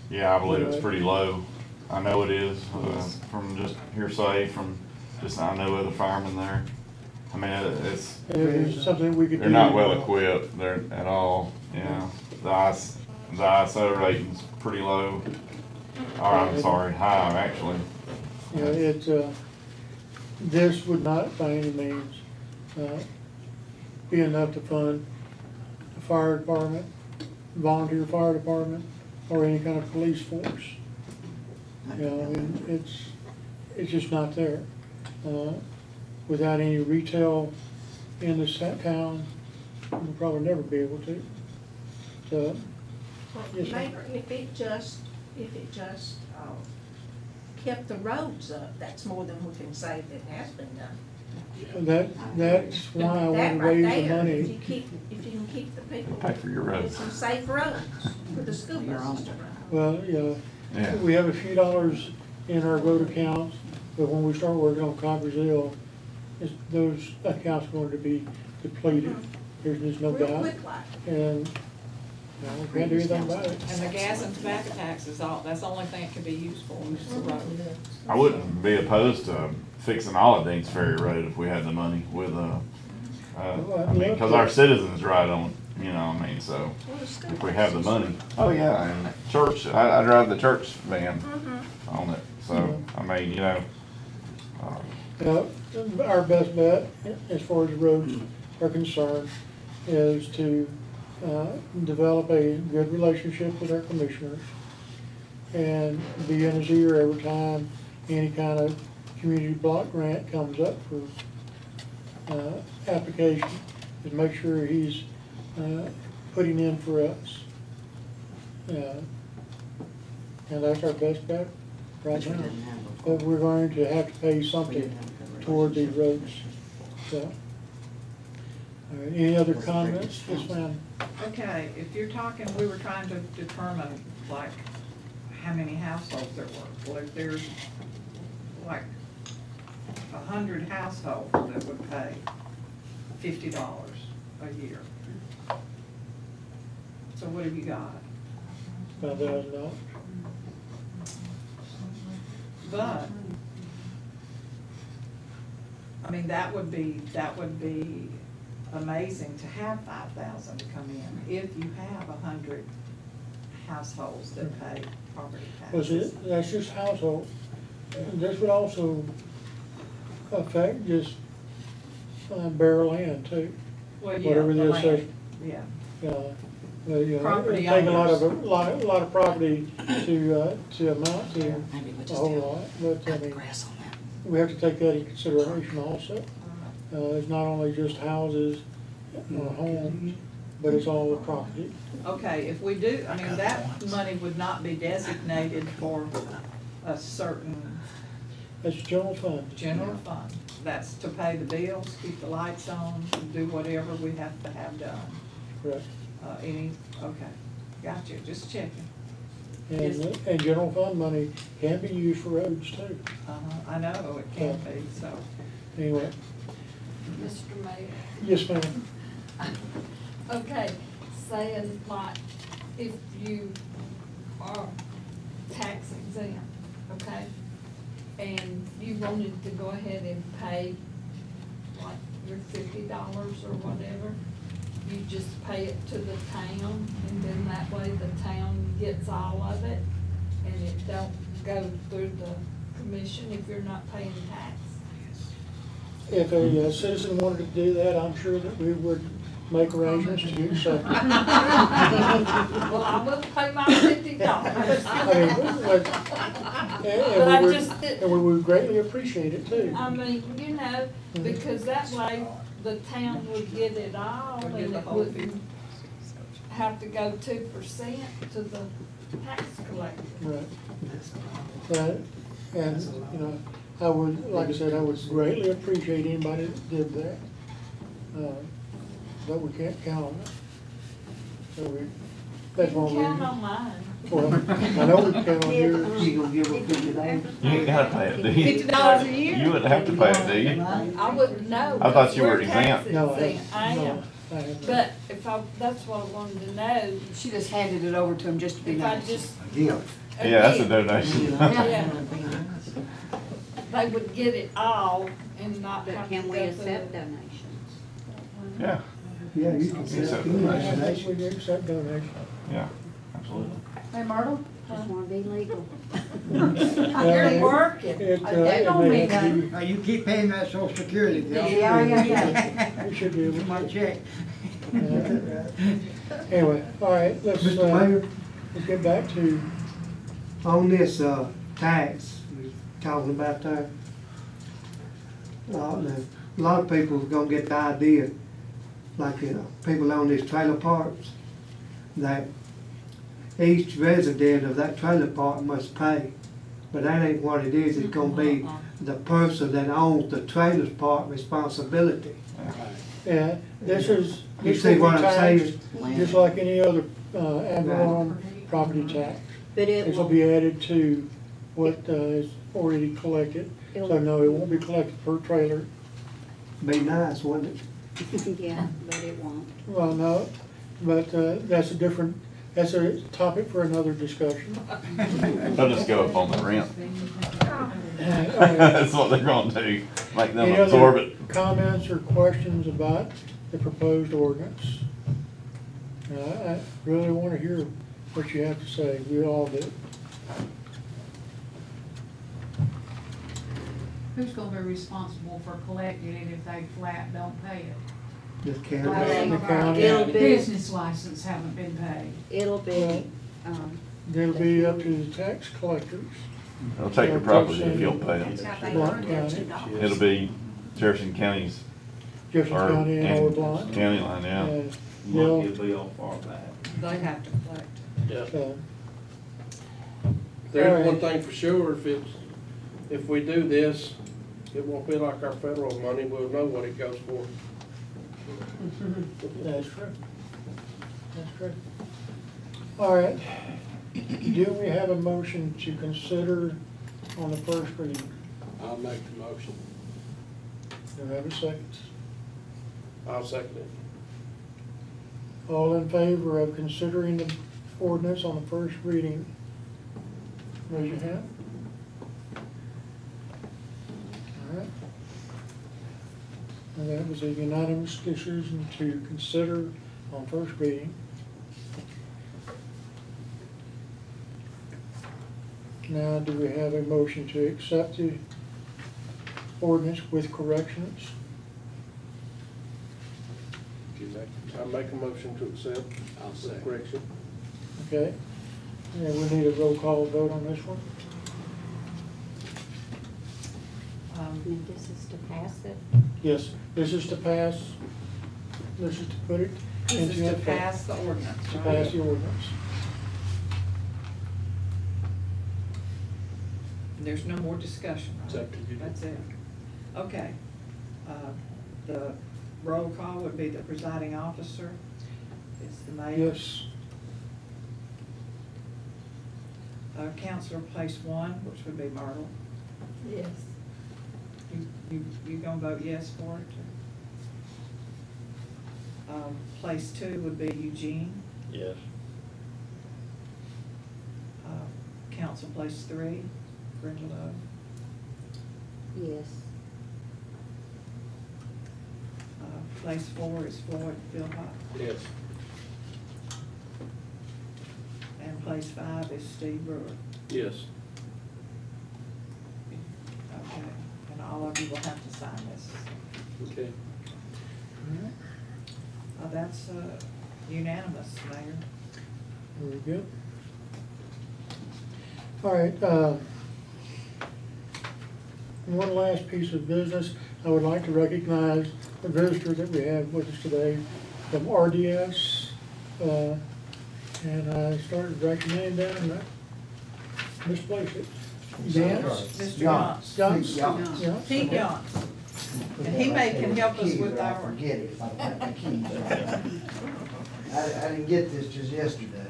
Yeah, I believe it's pretty low. I know it is, from just hearsay from I know other firemen there. I mean, it's, It's something we could do. they're not well equipped, they're at all, The ISO rating's pretty low. Or, I'm sorry, high, actually. This would not by any means be enough to fund the fire department, volunteer fire department, or any kind of police force. It's just not there. Without any retail in this town, we'll probably never be able to. So, yes, ma'am. Mayor, if it just kept the roads up, that's more than we can say that has been done. That's why I want That to right raise the there, money. if you can keep the people. Pay for your roads. Some safe roads for the school buses to run. Well, Yeah. we have a few dollars in our road accounts, but when we start working on Coppersville, those accounts are going to be depleted. There's just no Real doubt. quick like. And, we can't do anything about it. And the gas and tobacco tax is that's the only thing it can be used for, is the road. I wouldn't be opposed to fixing all of Dean's Ferry Road if we had the money with, cause our citizens ride on, so if we have the money. Oh, yeah, and church, I drive the church van on it, so, Our best bet, as far as roads are concerned, is to develop a good relationship with our commissioners and be in his ear every time any kind of community block grant comes up for application, and make sure he's putting in for us. And that's our best bet right now. But we're going to have to pay something toward these roads. So, All right, any other comments? Yes, ma'am. Okay, if you're talking, we were trying to determine like how many households there were. Well, if there's like 100 households that would pay $50 a year. So what have you got? $5,000. But, I mean, that would be amazing to have 5,000 to come in if you have 100 households that pay property Well, see, taxes. that's just household. This would also affect just bare land too. Well, yeah, Whatever the the land, assessment. yeah. You know, Property it'd take a lot owners. of, a lot of property to amount to a whole lot, but I mean, we have to take that in consideration also. It's not only just houses or homes, but it's all the property. Okay, if we do, I mean, that money would not be designated for a certain That's general fund. general fund. That's to pay the bills, keep the lights on, do whatever we have to have done. Correct. Okay, gotcha, just checking. And general fund money can be used for roads too. I know it can be, so. Anyway, Mr. Mayor. yes, ma'am. Okay, saying like, if you are tax exempt, okay, and you wanted to go ahead and pay like your $50 or whatever, you just pay it to the town, and then that way the town gets all of it, and it don't go through the commission if you're not paying tax. If a citizen wanted to do that, I'm sure that we would make arrangements to do so. Well, I wouldn't pay my $50. I But I just and we would greatly appreciate it too. I mean, you know, because that way the town would get it all Would get and the it whole wouldn't have to go 2% to the tax collector. Right. But, and, you know, I would, like I said, I would greatly appreciate anybody that did that. But we can't count on it. So that's one reason. Count on mine. Well, I know we can count on yours. You gonna give them $50? You ain't gotta pay it, do you? $50 a year? You wouldn't have to pay it, do you? I wouldn't know. I thought you were We're tax exempt. No, exempt. I am. I have not. But if that's what I wanted to know, She just handed it over to him just to be if I nice. just. Yeah. Yeah, that's a donation. Yeah. They would get it all and not But have to can we go accept through. donations? Yeah, Yeah, you can Accept set donations. We do accept donations. yeah, absolutely. Hey, Myrtle? Just wanna be legal. You're working. It, That it don't may mean have to nothing. be- You keep paying that social security bill. Yeah. We should be able My to. check. Anyway, all right, let's, Mr. Mayor, let's get back to, on this, tax, we're talking about there. A lot of people are gonna get the idea, like, people own these trailer parks, that each resident of that trailer park must pay. But that ain't what it is, it's gonna be the person that owns the trailer park responsibility. yeah, this is. You this see will what be I'm taxed saying? Just like any other, ad valorem property tax. But it This will will, be added to what, is already collected. So no, it won't be collected per trailer. Be nice, wouldn't it? yeah, but it won't. Well, no, but, that's a different, that's a topic for another discussion. They'll just go up on the rent. All That's what they're gonna do, make them Any absorb other it. comments or questions about the proposed ordinance? I really want to hear what you have to say. We all do. Who's gonna be responsible for collecting it if they flat don't pay it? The Like county. some of The our county. It'll be- business license haven't been paid. It'll be, It'll be up to the tax collectors. They'll take your property if you'll pay it. Blount County, It'll be Jefferson County's, Jefferson or County and Old Blount. county line, yeah. And Money they'll, will be on far back. They have to collect. Yeah. uh, There's one thing for sure, if we do this, it won't be like our federal money, we'll know what it goes for. That's true. That's true. All right. Do we have a motion to consider on the first reading? I'll make the motion. Do we have a second? I'll second it. All in favor of considering the ordinance on the first reading, raise your hand. All right. And that was a unanimous decision to consider on first reading. Now, do we have a motion to accept the ordinance with corrections? I'll make a motion to accept. I'll second. Correction. Okay. And we need a roll call vote on this one? And this is to pass it? Yes, this is to pass, this is to put it This into is to effect. pass the ordinance, To right? pass the ordinance. There's no more discussion, right? It's up to you. That's it. Okay. The roll call would be the presiding officer. It's the mayor. Yes, Counselor place one, which would be Myrtle. Yes. You gonna vote yes for it? Place two would be Eugene. Yes. Council place three, Brenda Love. Yes. Place four is Floyd Philpott. Yes. And place five is Steve Brewer. Yes. Okay, and all of you will have to sign this. Okay. That's unanimous, Mayor. very good. All right, one last piece of business. I would like to recognize the visitor that we have with us today from RDS. And I started writing your name down and I misplaced it. Mr. Yance. Yeah. Pete Yance. And he can help us with our. Forget it if I don't have my keys. I didn't get this just yesterday.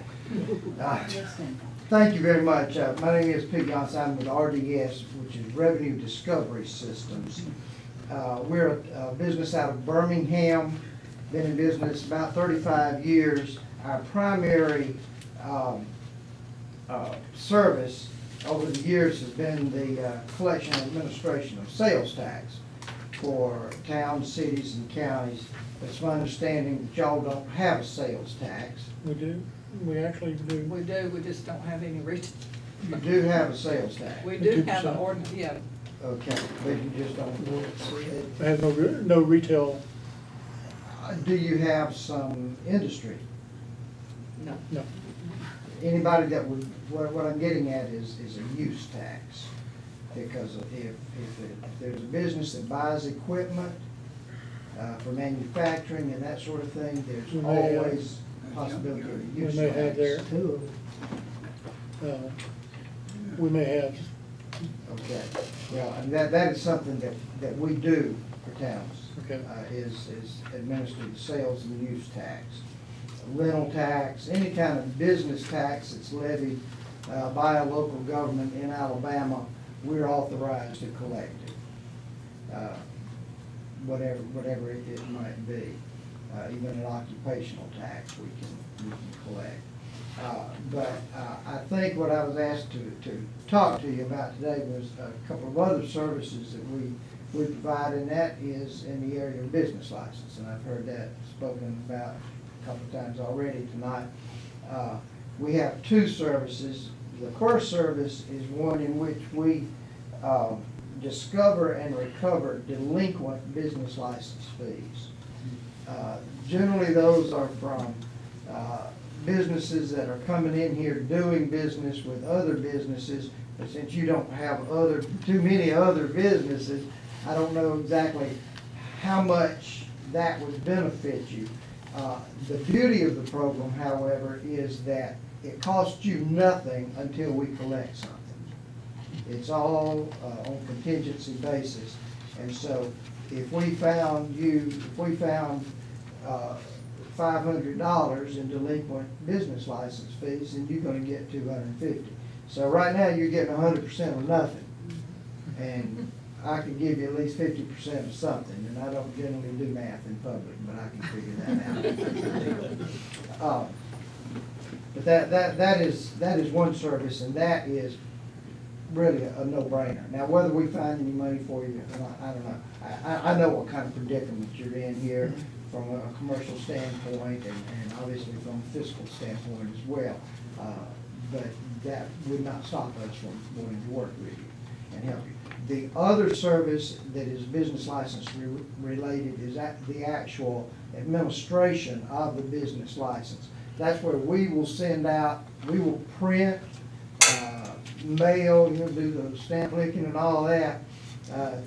Thank you very much. My name is Pete Yance. I'm with RDS, which is Revenue Discovery Systems. We're a business out of Birmingham, been in business about 35 years. Our primary service over the years has been the collection and administration of sales tax for towns, cities, and counties. It's my understanding that y'all don't have a sales tax. We do, we actually do. We do, we just don't have any retail. You do have a sales tax. We do have an 2%. ordinance, yeah. Okay, but you just don't. We have no retail, Do you have some industry? No. no. Anybody that would, what I'm getting at is a use tax. Because if there's a business that buys equipment for manufacturing and that sort of thing, there's We may have- always a possibility of a We use tax. may have there. We may have. Okay, well, and that is something that we do for towns. Okay. Is administer the sales and use tax. Rental tax, any kind of business tax that's levied by a local government in Alabama, we're authorized to collect it. Whatever it might be. Even an occupational tax we can collect. But I think what I was asked to talk to you about today was a couple of other services that we provide, and that is in the area of business license. And I've heard that spoken about a couple of times already tonight. We have two services. The first service is one in which we discover and recover delinquent business license fees. Generally, those are from businesses that are coming in here doing business with other businesses, but since you don't have too many other businesses, I don't know exactly how much that would benefit you. The beauty of the program, however, is that it costs you nothing until we collect something. It's all on contingency basis. And so if we found $500 in delinquent business license fees, and you're gonna get $250. So right now, you're getting 100% of nothing. And I can give you at least 50% of something, and I don't generally do math in public, but I can figure that out. But that is one service, and that is really a no-brainer. Now, whether we find any money for you or not, I don't know. I know what kind of predicament you're in here from a commercial standpoint and obviously from a fiscal standpoint as well. But that would not stop us from wanting to work with you and help you. The other service that is business license related is the actual administration of the business license. That's where we will send out, we will print, mail, do the stamp licking and all that,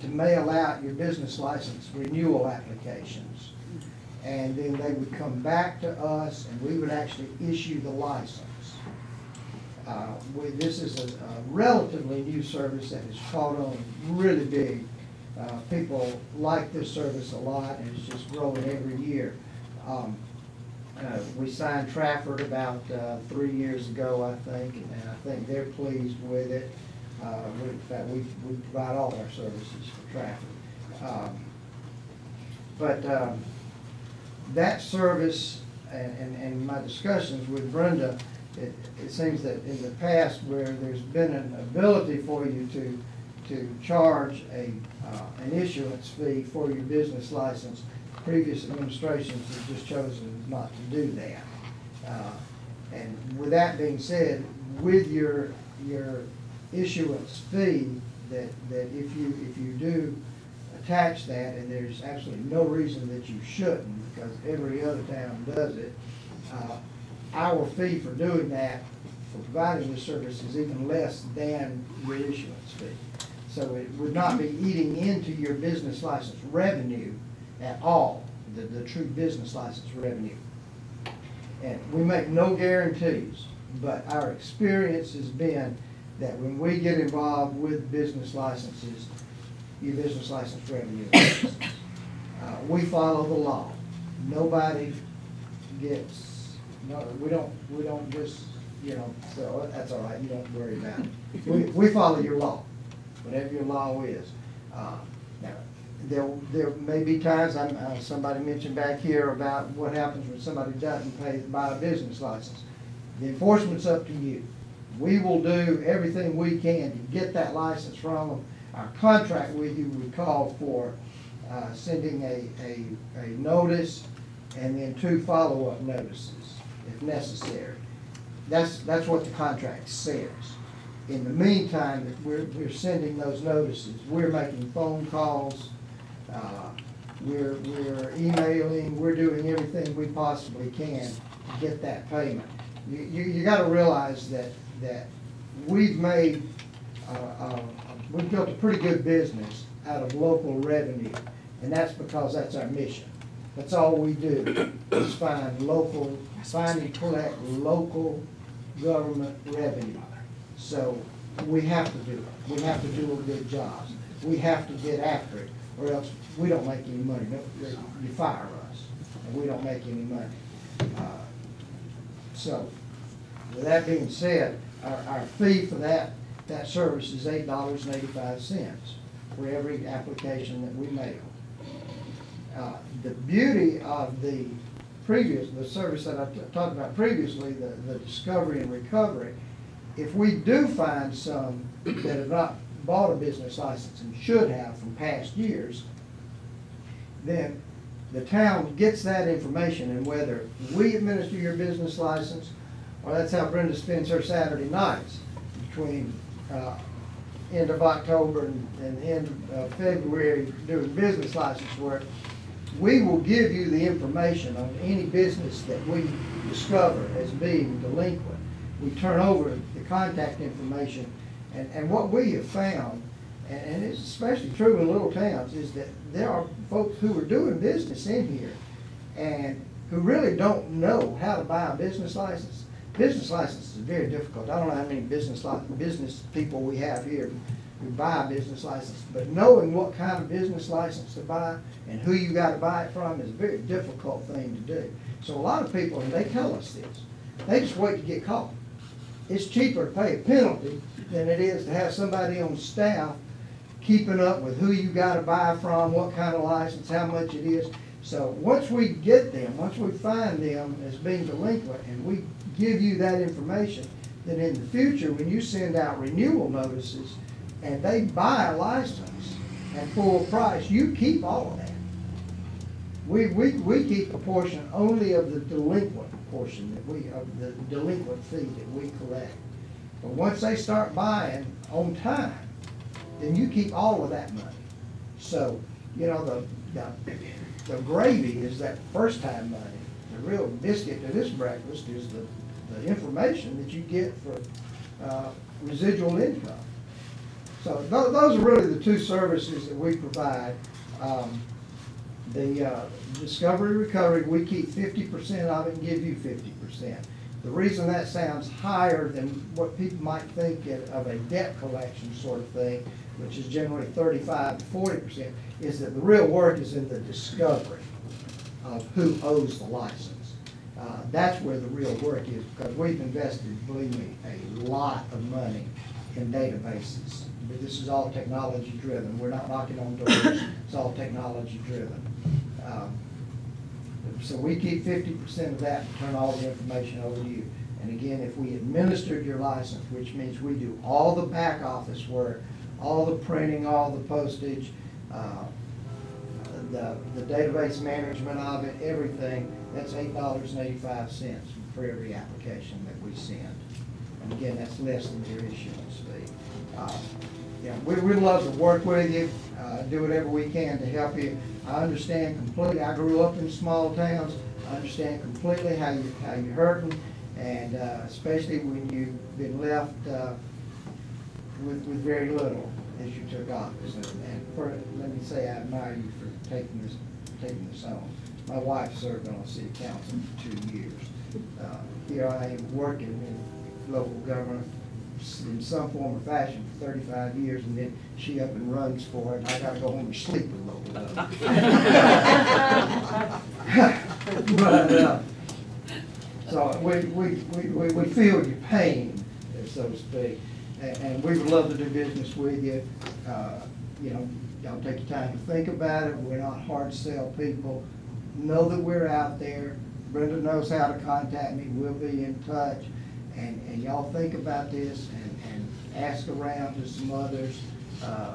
to mail out your business license renewal applications. And then they would come back to us and we would actually issue the license. This is a relatively new service that has caught on really big. People like this service a lot, and it's just growing every year. We signed Trafford about 3 years ago, I think, and I think they're pleased with it. In fact, we provide all our services for Trafford. That service and my discussions with Brenda, it seems that in the past where there's been an ability for you to charge an issuance fee for your business license, previous administrations have just chosen not to do that. And with that being said, with your issuance fee, that if you do attach that, and there's absolutely no reason that you shouldn't, because every other town does it, our fee for doing that, for providing the service, is even less than your issuance fee. So it would not be eating into your business license revenue at all, the true business license revenue. And we make no guarantees, but our experience has been that when we get involved with business licenses, your business license revenue increases. We follow the law. Nobody gets, no, we don't just, so that's all right, you don't worry about it. We follow your law, whatever your law is. Now, there may be times, somebody mentioned back here about what happens when somebody doesn't buy a business license. The enforcement's up to you. We will do everything we can to get that license from them. Our contract with you would call for sending a notice and then 2 follow-up notices if necessary. That's what the contract says. In the meantime, if we're sending those notices, we're making phone calls, we're emailing, we're doing everything we possibly can to get that payment. You got to realize that we've made we've built a pretty good business out of local revenue, and that's because that's our mission. That's all we do is find and collect local government revenue. So we have to do it. We have to do a good job. We have to get after it, or else we don't make any money. You fire us, and we don't make any money. So with that being said, our fee for that service is $8.85 for every application that we mail. The beauty of the service that I talked about previously, the discovery and recovery, if we do find some that have not bought a business license and should have from past years, then the town gets that information, and whether we administer your business license, or that's how Brenda spends her Saturday nights between end of October and end of February doing business license work, we will give you the information on any business that we discover as being delinquent. We turn over the contact information, and what we have found, and it's especially true in little towns, is that there are folks who are doing business in here and who really don't know how to buy a business license. Business license is very difficult. I don't know how many business people we have here. who buy a business license. But knowing what kind of business license to buy and who you gotta buy it from is a very difficult thing to do. So a lot of people, and they tell us this, they just wait to get caught. It's cheaper to pay a penalty than it is to have somebody on staff keeping up with who you gotta buy from, what kind of license, how much it is. So once we get them, once we find them as being delinquent, and we give you that information, then in the future, when you send out renewal notices and they buy a license at full price, you keep all of that. We keep a portion only of the delinquent portion of the delinquent fee that we collect. But once they start buying on time, then you keep all of that money. So, you know, the gravy is that first time money. The real biscuit to this breakfast is the information that you get for residual income. So those are really the two services that we provide. The discovery recovery, we keep 50% of it and give you 50%. The reason that sounds higher than what people might think of a debt collection sort of thing, which is generally 35 to 40%, is that the real work is in the discovery of who owes the license. That's where the real work is, because we've invested, believe me, a lot of money in databases. But this is all technology driven. We're not knocking on doors. It's all technology driven. So we keep 50% of that and turn all the information over to you. And again, if we administered your license, which means we do all the back office work, all the printing, all the postage, the database management of it, everything, that's $8.85 for every application that we send. And again, that's less than your issuance fee. Yeah, we'd love to work with you, do whatever we can to help you. I understand completely. I grew up in small towns. I understand completely how you're hurting, and especially when you've been left with very little as you took office. And let me say, I admire you for taking this on. My wife served on the city council for 2 years. Here I am working in local government in some form or fashion for 35 years, and then she up and runs for it, and I gotta go home and sleep a little bit. But, so we feel your pain, so to speak, and we would love to do business with you. You know, y'all take your time to think about it. We're not hard sell people. Know that we're out there. Brenda knows how to contact me. We'll be in touch. And y'all think about this and ask around to some others.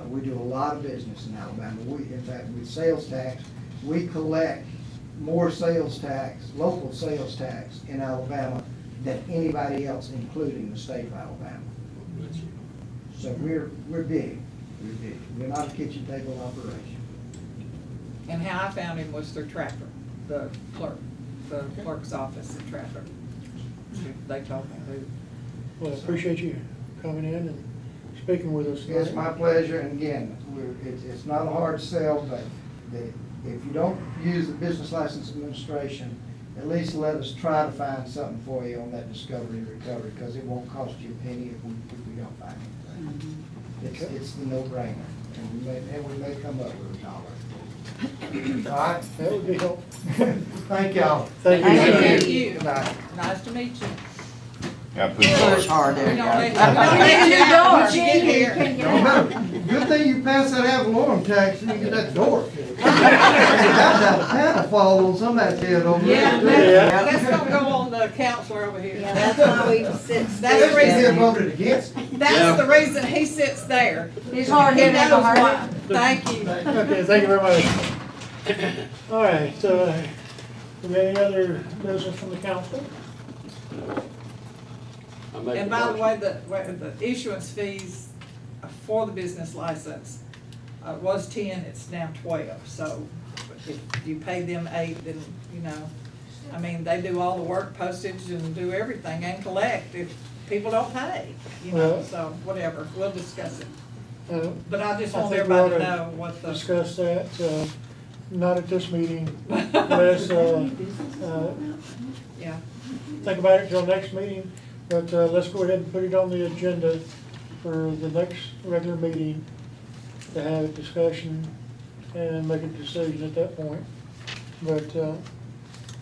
We do a lot of business in Alabama. In fact, with sales tax, we collect more sales tax, local sales tax in Alabama than anybody else, including the state of Alabama. So we're big. We're big. We're not a kitchen table operation. And how I found him was through Trapper, the clerk's office at Trapper. They told me who. Well, I appreciate you coming in and speaking with us. It's my pleasure, and again, it's not a hard sell, but if you don't use the Business License Administration, at least let us try to find something for you on that discovery and recovery, because it won't cost you a penny if we don't find anything. It's the no-brainer, and we may come up with $1. All right? That would be helpful. Thank y'all. Thank you. Thank you. Good night. Nice to meet you. Push hard We there. don't let you out once you get here. Good thing you passed that ad valorem tax and you get that door fixed. That panel fall on somebody's head over Yeah, there. that's gonna go on the counselor over here. Yeah, that's why we sit That's That's the the reason reason, voted against it. that's the reason he sits there. He's hard-headed He at the knows heart. why. Thank you. Okay, thank you very much. All right, do we have any other business from the council? And by the way, the issuance fees for the business license was 10, it's now 12. So if you pay them 8, then, you know, I mean, they do all the work, postage, and do everything, and collect if people don't pay, you know, Well, so whatever, we'll discuss it. But I just I want think we everybody ought to to know what the. Discuss that, not at this meeting. Let's Yeah. think about it till next meeting, but let's go ahead and put it on the agenda for the next regular meeting to have a discussion and make a decision at that point. But,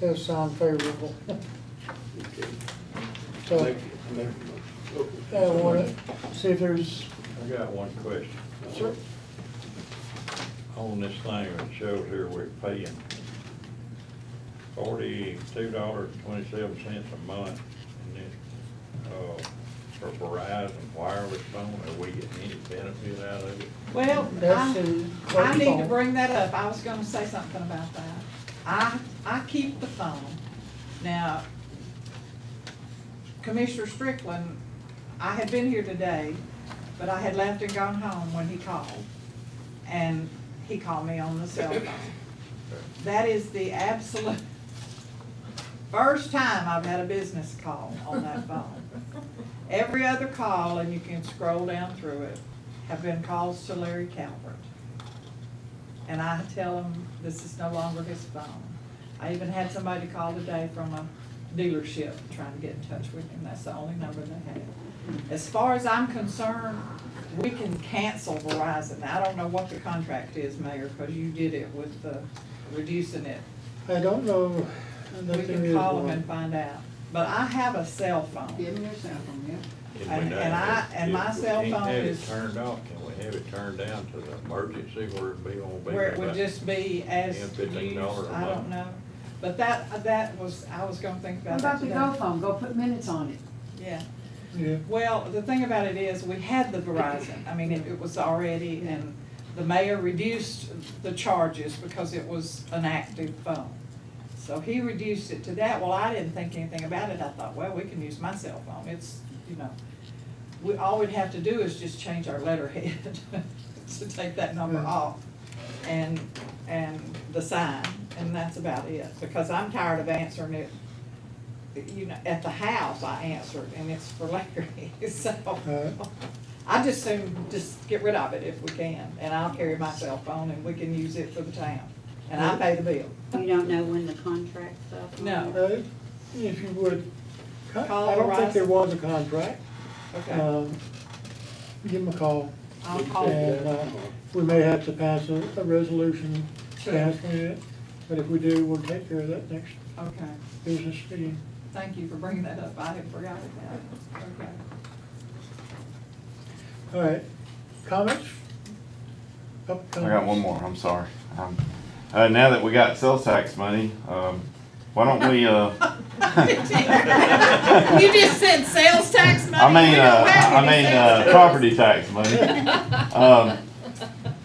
does sound favorable. Okay. So, Make a motion. I wanna see if there's, I got one question. sir, On this thing, it shows here we're paying $42.27 a month, and then, for Verizon wireless phone, are we getting any benefit out of it? Well, that's I in. need to bring that up. I was gonna say something about that. I keep the phone. Now, Commissioner Strickland, I had been here today, but I had left and gone home when he called. And he called me on the cell phone. That is the absolute first time I've had a business call on that phone. Every other call, and you can scroll down through it, have been calls to Larry Calvert. And I tell him this is no longer his phone. I even had somebody call today from a dealership trying to get in touch with him. That's the only number they have. As far as I'm concerned, we can cancel Verizon. I don't know what the contract is, Mayor, because you did it with reducing it. I don't know. We can call them and find out. But I have a cell phone. Give me your cell phone, yeah. And my cell phone is. If we can't have it turned off, can we have it turned down to the emergency where it'd be on? Where it would just be as $10, $15 used, a I don't month. know. But that was, I was gonna think What about about that the today. Go phone? Go put minutes on it. Yeah. Yeah. Well, the thing about it is, we had the Verizon. I mean, it was already, and the mayor reduced the charges because it was an active phone. So he reduced it to that. Well, I didn't think anything about it. I thought, well, we can use my cell phone. It's, you know, all we'd have to do is just change our letterhead to take that number off and the sign, and that's about it. Because I'm tired of answering it. You know, at the house I answered, and it's for Larry, so I just soon just get rid of it if we can, and I'll carry my cell phone and we can use it for the town, and I pay the bill. You don't know when the contract's up? No. If you would, Call I don't think there Verizon. was a contract. Okay, Give them a call. I'll call. And we may have to pass a resolution canceling it, but if we do, we'll take care of that next Okay, business meeting. thank you for bringing that up. I had forgotten that. Okay. All right, comments? I got one more, I'm sorry. Now that we got sales tax money, why don't we, You just said sales tax money? We don't have any sales tax. property tax money.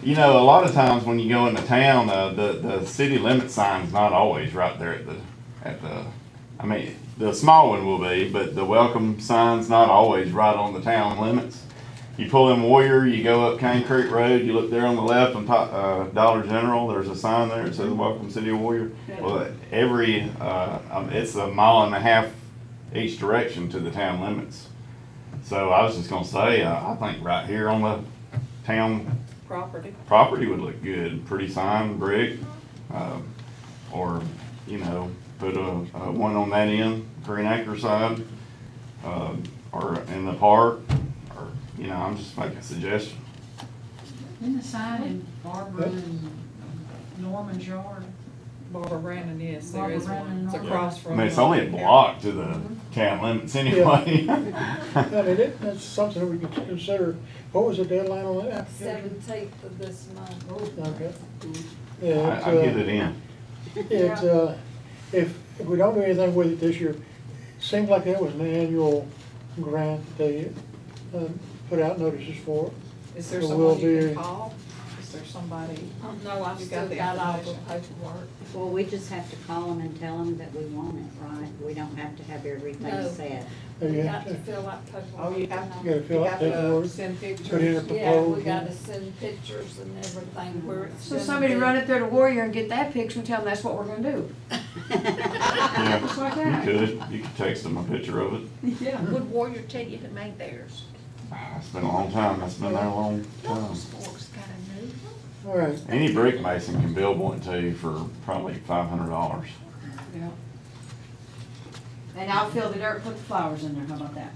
You know, a lot of times when you go into town, the city limit sign's not always right there I mean, the small one will be, but the welcome sign's not always right on the town limits. You pull in Warrior, you go up Cane Creek Road, you look there on the left on top, Dollar General, there's a sign there that says Welcome City of Warrior. Well, it's a mile and a half each direction to the town limits. So I was just gonna say, I think right here on the town property would look good. Pretty sign, brick, or, you know, put a one on that end, Green Acre side, or in the park, or, you know, I'm just making a suggestion. Isn't the sign in Barbara and Norman's yard? Barbara Brandon, yes, there Barbara is Brandon one. It's Norman. across I from. mean, it's only a block to the town limits anyway. I mean, that's something that we can consider. What was the deadline on that application? 17th of this month. Okay. Yeah, I get it in. If we don't do anything with it this year, it seems like that was an annual grant that they put out notices for. Is there So someone we'll you be- can call? Is there somebody? No, I've You still the got all the information? paperwork. Well, we just have to call them and tell them that we want it, right? We don't have to have everything No. set. So We you got have to to fill out paperwork. Oh, you have You gotta fill You out have to paperwork, send pictures. put in a Yeah, proposal. we gotta send pictures and everything where it's So gonna somebody be. run up there to Warrior and get that picture and tell them that's what we're gonna do. Yeah, Just like that. you could text them a picture of it. Yeah. Would Warrior tell you to make theirs? It's been a long time, that's been there a long time. Those folks gotta know. All right, Any brick mason can build one to you for probably $500. Yeah. And I'll fill the dirt, put the flowers in there, how about that?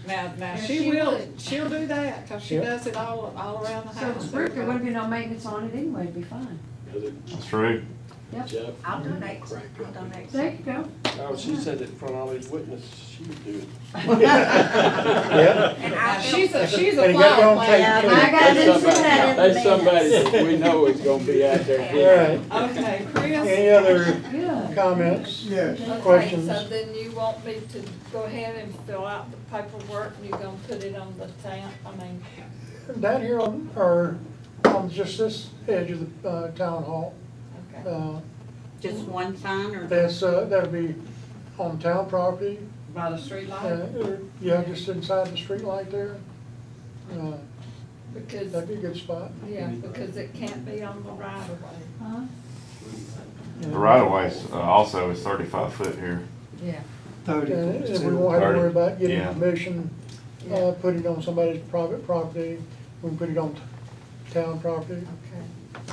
Now, Yes, she she will, would. she'll do that, cause she Yep. does it all around the So house. the spruce, there wouldn't be no maintenance on it anyway, it'd be fine. That's true. Yep. Jeff, I'll donate, Crack I'll up. donate. There you go. oh, she said it in front of all these witnesses, she would do it. Yeah. And Now, I she's felt, a And you got your flower own plant. tape, I got too. to see that in the That's somebody minutes. that we know is gonna be out there. All right. Okay, Chris? Any other Good. comments? Yes. Okay, Questions? so then you want me to go ahead and fill out the paperwork and you're gonna put it on the town, I mean, Down here on just this edge of the town hall. okay. Just one sign or? That'd be on town property. By the street light? Yeah, just inside the street light there. Because, That'd be a good spot. yeah, because it can't be on the right of way. Huh? The right of way also is 35 foot here. Yeah. 30. And if we won't have to worry about getting Yeah. permission, Yeah. put it on somebody's private property, we can put it on town property.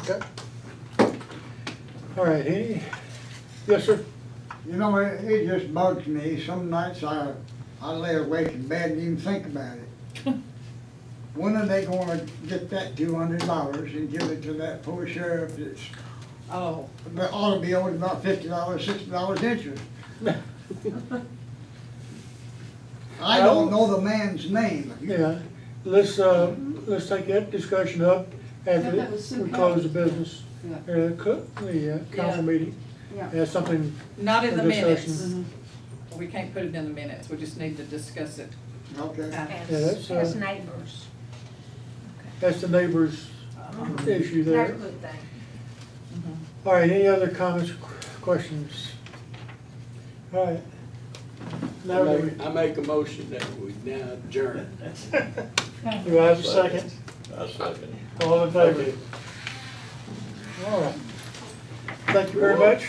Okay. Okay. All right, yes, sir. You know, it just bugs me. Some nights I lay awake in bed and even think about it. When are they gonna get that $200 and give it to that poor sheriff that's, Oh, that ought to be owed about $50, $60 interest? I don't know the man's name. Yeah, let's take that discussion up after That was we close the business, Yeah. the council meeting. Yeah. That's something. not in for the discussion. minutes. We can't put it in the minutes, we just need to discuss it. Okay. Yeah, that's, as neighbors. That's the neighbor's issue there. That's a good thing. All right, any other comments, questions? All right. Now, I make a motion that we now adjourn. do I have a second? I second. All in favor? All right. Thank you very much.